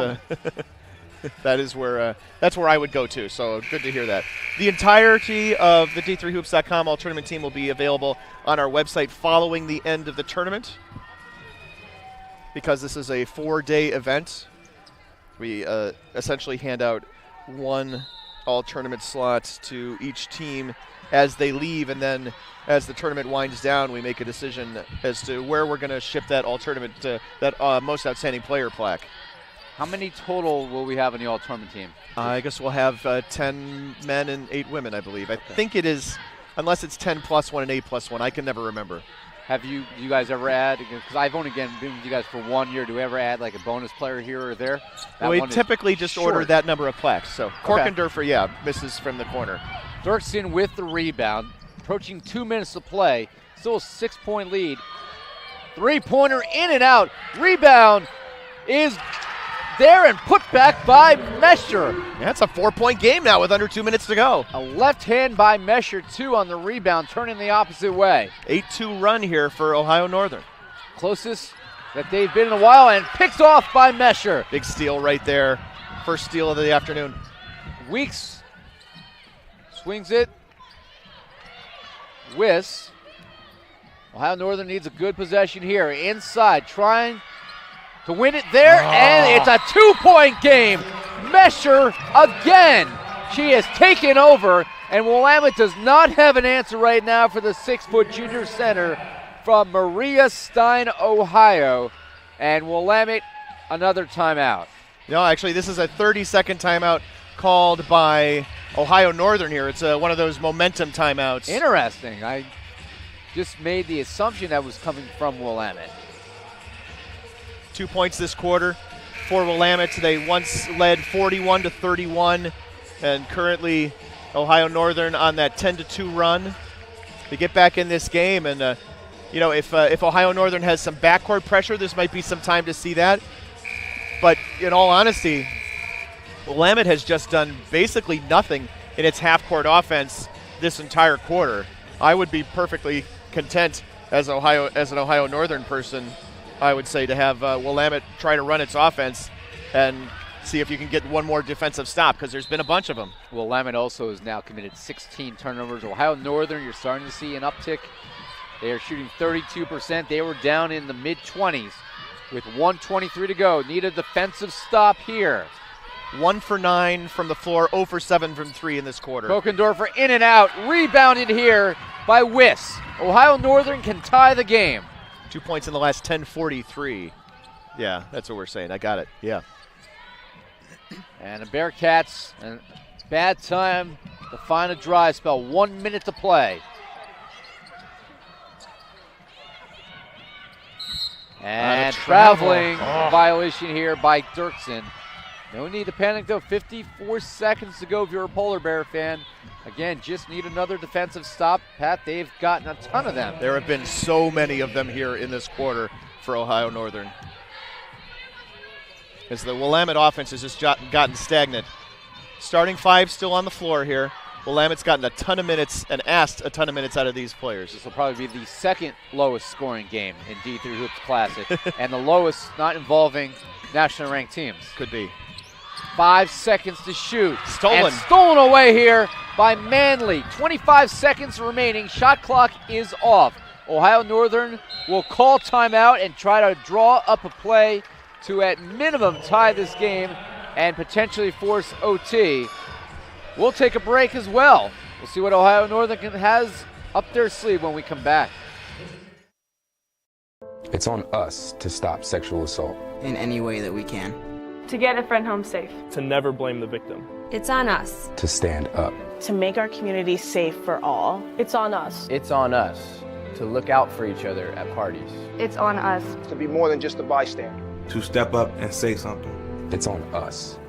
that's where I would go to. So good to hear that. The entirety of the D3Hoops.com all tournament team will be available on our website following the end of the tournament. Because this is a 4-day event, we essentially hand out one all tournament slot to each team as they leave, and then as the tournament winds down, we make a decision as to where we're going to ship that all tournament, that most outstanding player plaque. How many total will we have in the all-tournament team? I guess we'll have 10 men and 8 women, I believe. I think it is, unless it's 10 plus 1 and 8 plus 1. I can never remember. Have you guys ever add, because I've only been with you guys for 1 year, do we ever add like a bonus player here or there? We typically just order that number of plaques. So Korkendorfer, misses from the corner. Dirksen with the rebound, approaching 2 minutes to play, still a 6-point lead. Three-pointer in and out, rebound is there and put back by Mesher. Yeah, it's a 4-point game now with under 2 minutes to go. A left hand by Mesher, 2 on the rebound, turning the opposite way. 8-2 run here for Ohio Northern. Closest that they've been in a while, and picked off by Mesher. Big steal right there. First steal of the afternoon. Weeks swings it. Wiss. Ohio Northern needs a good possession here. Inside, trying to win it there, and it's a 2-point game. Mesher again. She has taken over, and Willamette does not have an answer right now for the 6-foot junior center from Maria Stein, Ohio. And Willamette, another timeout. No, actually, this is a 30-second timeout called by Ohio Northern here. It's one of those momentum timeouts. Interesting. I just made the assumption that was coming from Willamette. 2 points this quarter for Willamette. They once led 41-31, and currently Ohio Northern on that 10-2 run. They get back in this game, and if Ohio Northern has some backcourt pressure, this might be some time to see that. But in all honesty, Willamette has just done basically nothing in its half-court offense this entire quarter. I would be perfectly content as an Ohio Northern person, I would say, to have Willamette try to run its offense and see if you can get one more defensive stop, because there's been a bunch of them. Willamette also has now committed 16 turnovers. Ohio Northern, you're starting to see an uptick. They are shooting 32%. They were down in the mid-20s with 1:23 to go. Need a defensive stop here. 1 for 9 from the floor, 0 for 7 from 3 in this quarter. Kokendorfer in and out, rebounded here by Wiss. Ohio Northern can tie the game. 2 points in the last 10:43. Yeah, that's what we're saying. I got it. Yeah. And the Bearcats, a bad time to find a dry spell. 1 minute to play. And traveling violation here by Dirksen. No need to panic though. 54 seconds to go if you're a Polar Bear fan. Again, just need another defensive stop. Pat, they've gotten a ton of them. There have been so many of them here in this quarter for Ohio Northern. As the Willamette offense has just gotten stagnant. Starting 5 still on the floor here. Willamette's gotten a ton of minutes and asked a ton of minutes out of these players. This will probably be the second lowest scoring game in D3 Hoops Classic, and the lowest not involving nationally ranked teams. Could be. 5 seconds to shoot. Stolen. And stolen away here by Manley. 25 seconds remaining. Shot clock is off. Ohio Northern will call timeout and try to draw up a play to at minimum tie this game and potentially force OT. We'll take a break as well. We'll see what Ohio Northern has up their sleeve when we come back. It's on us to stop sexual assault. In any way that we can. To get a friend home safe. To never blame the victim. It's on us. To stand up. To make our community safe for all. It's on us. It's on us to look out for each other at parties. It's on us. To be more than just a bystander. To step up and say something. It's on us.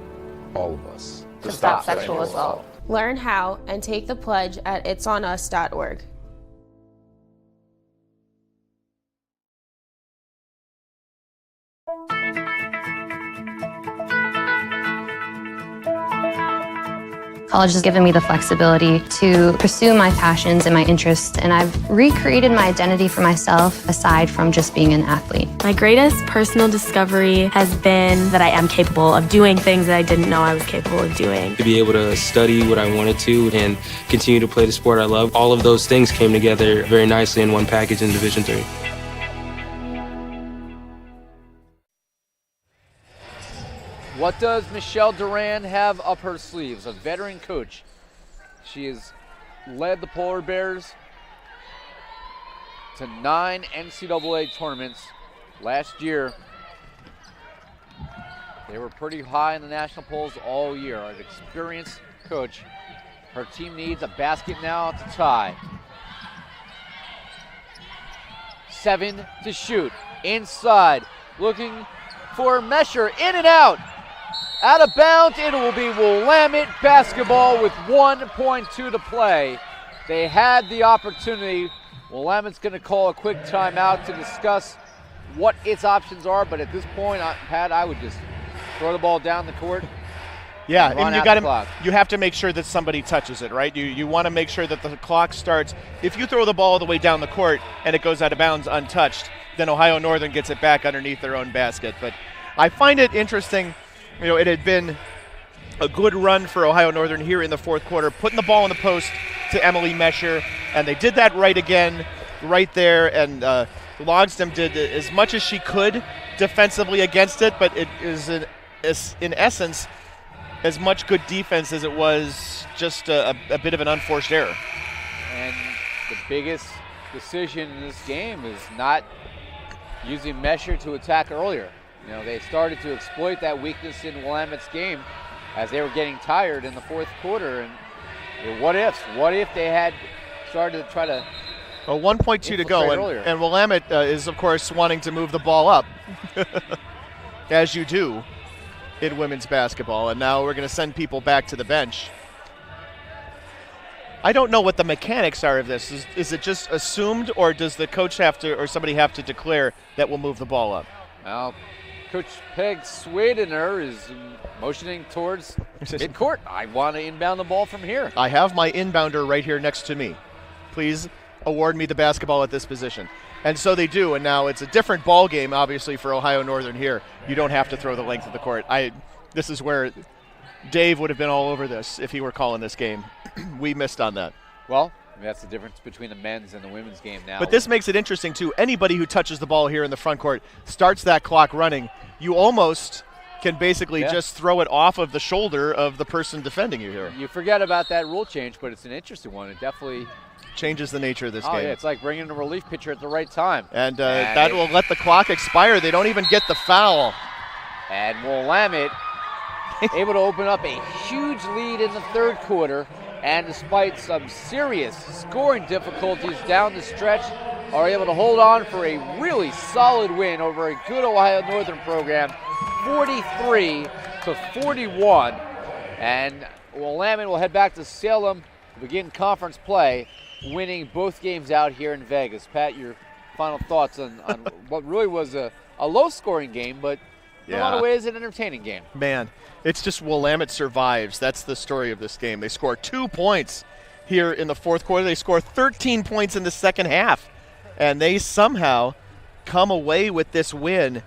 All of us. To stop sexual assault. Learn how and take the pledge at itsonus.org. College has given me the flexibility to pursue my passions and my interests, and I've recreated my identity for myself aside from just being an athlete. My greatest personal discovery has been that I am capable of doing things that I didn't know I was capable of doing. To be able to study what I wanted to and continue to play the sport I love, all of those things came together very nicely in one package in Division III. What does Michelle Duran have up her sleeves? A veteran coach. She has led the Polar Bears to 9 NCAA tournaments. Last year, they were pretty high in the national polls all year. An experienced coach. Her team needs a basket now to tie. 7 to shoot. Inside. Looking for Mesher. In and out. Out of bounds, it will be Willamette basketball with 1:2 to play. They had the opportunity. Willamette's going to call a quick timeout to discuss what its options are, but at this point, Pat, I would just throw the ball down the court. Yeah, and you have to make sure that somebody touches it, right? You want to make sure that the clock starts. If you throw the ball all the way down the court and it goes out of bounds untouched, then Ohio Northern gets it back underneath their own basket. But I find it interesting. You know, it had been a good run for Ohio Northern here in the fourth quarter, putting the ball in the post to Emily Mesher, and they did that right again, right there, and Logsdon did as much as she could defensively against it, but it is in essence as much good defense as it was just a bit of an unforced error. And the biggest decision in this game is not using Mesher to attack earlier. You know, they started to exploit that weakness in Willamette's game as they were getting tired in the fourth quarter. And what ifs? What if they had started to try to 1:2 to go, and Willamette is, of course, wanting to move the ball up, as you do in women's basketball. And now we're going to send people back to the bench. I don't know what the mechanics are of this. Is it just assumed, or does the coach have to, or somebody have to declare that we'll move the ball up? Well, Coach Peg Swedener is motioning towards midcourt. I want to inbound the ball from here. I have my inbounder right here next to me. Please award me the basketball at this position. And so they do, and now it's a different ball game, obviously, for Ohio Northern here. You don't have to throw the length of the court. This is where Dave would have been all over this if he were calling this game. We missed on that. Well, that's the difference between the men's and the women's game now. But this makes it interesting, too. Anybody who touches the ball here in the front court starts that clock running. You almost can basically just throw it off of the shoulder of the person defending you here. You forget about that rule change, but it's an interesting one. It definitely changes the nature of this game. Yeah, it's like bringing in a relief pitcher at the right time. And that will let the clock expire. They don't even get the foul. And Willamette able to open up a huge lead in the third quarter. And despite some serious scoring difficulties down the stretch, are able to hold on for a really solid win over a good Ohio Northern program, 43-41. And Willamette will head back to Salem to begin conference play, winning both games out here in Vegas. Pat, your final thoughts on what really was a low-scoring game, but in a lot of ways an entertaining game. Man, it's just Willamette survives. That's the story of this game. They score 2 points here in the fourth quarter. They score 13 points in the second half, and they somehow come away with this win.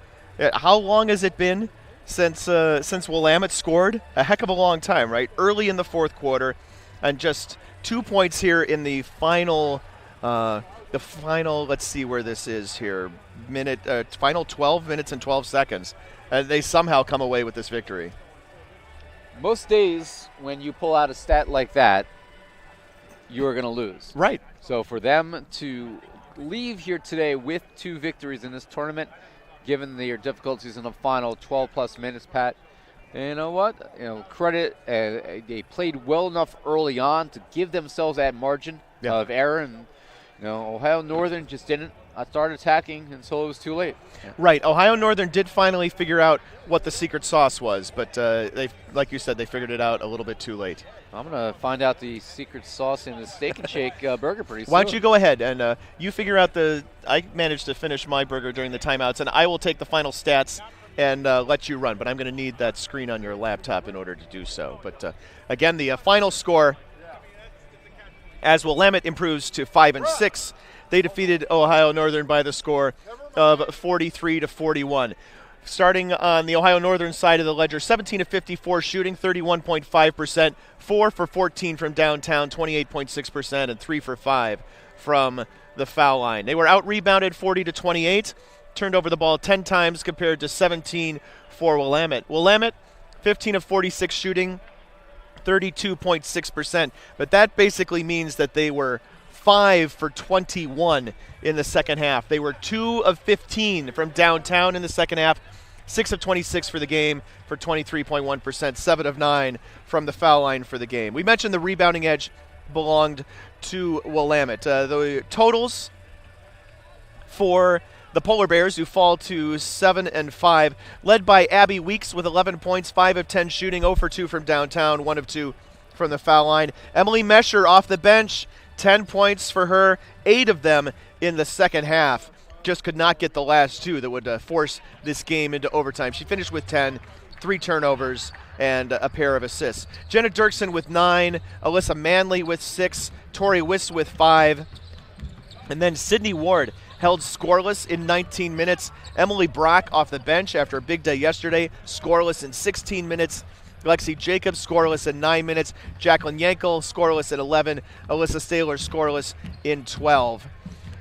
How long has it been since Willamette scored a heck of a long time, right? Early in the fourth quarter, and just 2 points here in the final. Let's see where this is here. Final 12 minutes and 12 seconds. They somehow come away with this victory. Most days when you pull out a stat like that, you're going to lose. Right. So for them to leave here today with 2 victories in this tournament, given their difficulties in the final 12-plus minutes, Pat, you know what? Credit. They played well enough early on to give themselves that margin of error, and Ohio Northern just didn't start attacking until it was too late. Yeah. Right. Ohio Northern did finally figure out what the secret sauce was, but they, like you said, they figured it out a little bit too late. I'm going to find out the secret sauce in the Steak and Shake burger pretty soon. Why don't you go ahead and you figure out I managed to finish my burger during the timeouts, and I will take the final stats and let you run, but I'm going to need that screen on your laptop in order to do so. But again, the final score, as Willamette improves to 5-6, they defeated Ohio Northern by the score of 43-41. Starting on the Ohio Northern side of the ledger, 17 of 54 shooting, 31.5%, 4 for 14 from downtown, 28.6%, and 3 for 5 from the foul line. They were out-rebounded 40-28, turned over the ball 10 times compared to 17 for Willamette. Willamette, 15 of 46 shooting, 32.6%, but that basically means that they were 5 for 21 in the second half. They were 2 of 15 from downtown in the second half, 6 of 26 for the game for 23.1%, 7 of 9 from the foul line for the game. We mentioned the rebounding edge belonged to Willamette. The totals for the Polar Bears, who fall to 7-5, led by Abby Weeks with 11 points, 5 of 10 shooting, 0 for 2 from downtown, 1 of 2 from the foul line. Emily Mesher off the bench, 10 points for her, 8 of them in the second half. Just could not get the last 2 that would force this game into overtime. She finished with 10, 3 turnovers, and a pair of assists. Jenna Dirksen with 9, Alyssa Manley with 6, Tori Wiss with 5, and then Sydney Ward held scoreless in 19 minutes. Emily Brock off the bench after a big day yesterday, scoreless in 16 minutes. Lexi Jacobs scoreless in 9 minutes. Jacqueline Yankel scoreless at 11. Alyssa Staylor scoreless in 12.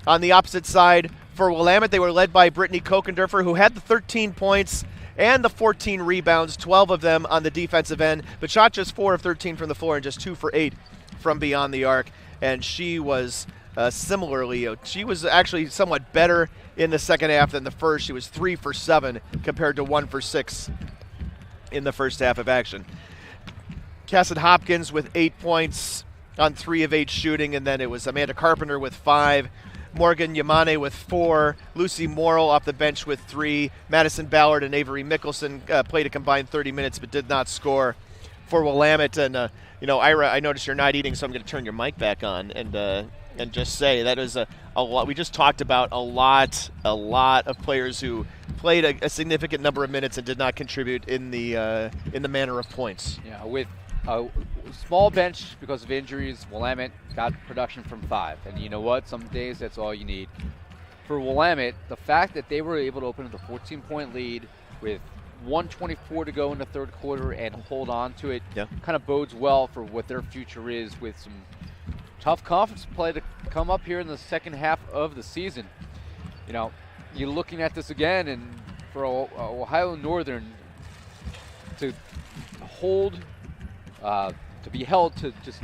On the opposite side, for Willamette, they were led by Brittany Kokendorfer, who had the 13 points and the 14 rebounds, 12 of them on the defensive end, but shot just 4 of 13 from the floor and just 2 for 8 from beyond the arc. And she was similarly, she was actually somewhat better in the second half than the first. She was 3 for 7 compared to 1 for 6 in the first half of action. Cassid Hopkins with 8 points on 3 of 8 shooting, and then it was Amanda Carpenter with 5, Morgan Yamane with 4, Lucy Morrill off the bench with 3, Madison Ballard and Avery Mickelson played a combined 30 minutes but did not score for Willamette. And, Ira, I noticed you're not eating, so I'm going to turn your mic back on and just say that is a lot. We just talked about a lot of players who played a significant number of minutes and did not contribute in the manner of points. Yeah, with a small bench because of injuries, Willamette got production from 5. And you know what? Some days that's all you need. For Willamette, the fact that they were able to open up a 14-point lead with 1:24 to go in the third quarter and hold on to it kind of bodes well for what their future is, with some tough conference play to come up here in the second half of the season. You're looking at this again, and for Ohio Northern to be held to just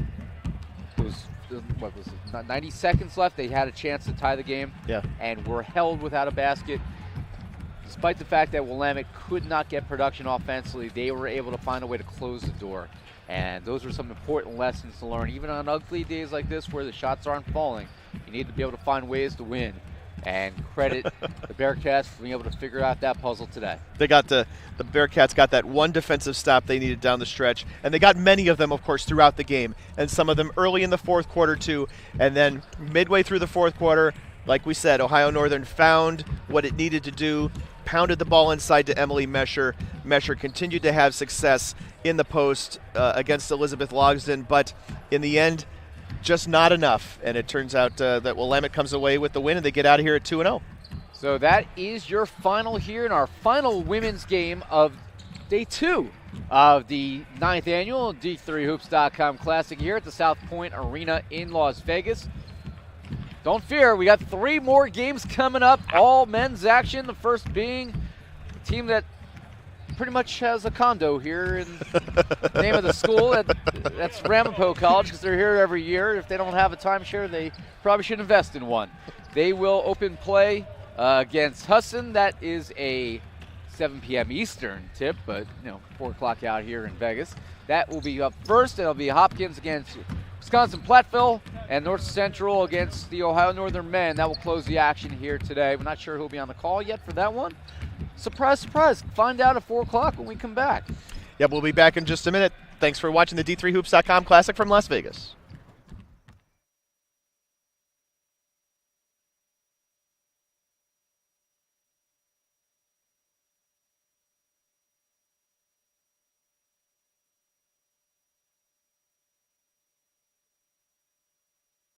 those, 90 seconds left, they had a chance to tie the game and were held without a basket. Despite the fact that Willamette could not get production offensively, they were able to find a way to close the door. And those are some important lessons to learn. Even on ugly days like this where the shots aren't falling, you need to be able to find ways to win. And credit the Bearcats for being able to figure out that puzzle today. They got the Bearcats got that one defensive stop they needed down the stretch, and they got many of them, of course, throughout the game, and some of them early in the fourth quarter too. And then midway through the fourth quarter, like we said, Ohio Northern found what it needed to do, pounded the ball inside to Emily Mesher. Mesher continued to have success in the post against Elizabeth Logsdon, but in the end, just not enough. And it turns out that Willamette comes away with the win, and they get out of here at 2-0. So that is your final here in our final women's game of day 2 of the 9th annual D3Hoops.com Classic here at the South Point Arena in Las Vegas. Don't fear, we got 3 more games coming up, all men's action. The first being a team that pretty much has a condo here in the name of the school. That's Ramapo College, because they're here every year. If they don't have a timeshare, they probably should invest in one. They will open play against Husson. That is a 7 p.m. Eastern tip, but 4 o'clock out here in Vegas. That will be up first. It'll be Hopkins against Wisconsin Platteville, and North Central against the Ohio Northern men. That will close the action here today. We're not sure who'll be on the call yet for that one. Surprise, surprise. Find out at 4 o'clock when we come back. Yeah, we'll be back in just a minute. Thanks for watching the D3Hoops.com Classic from Las Vegas.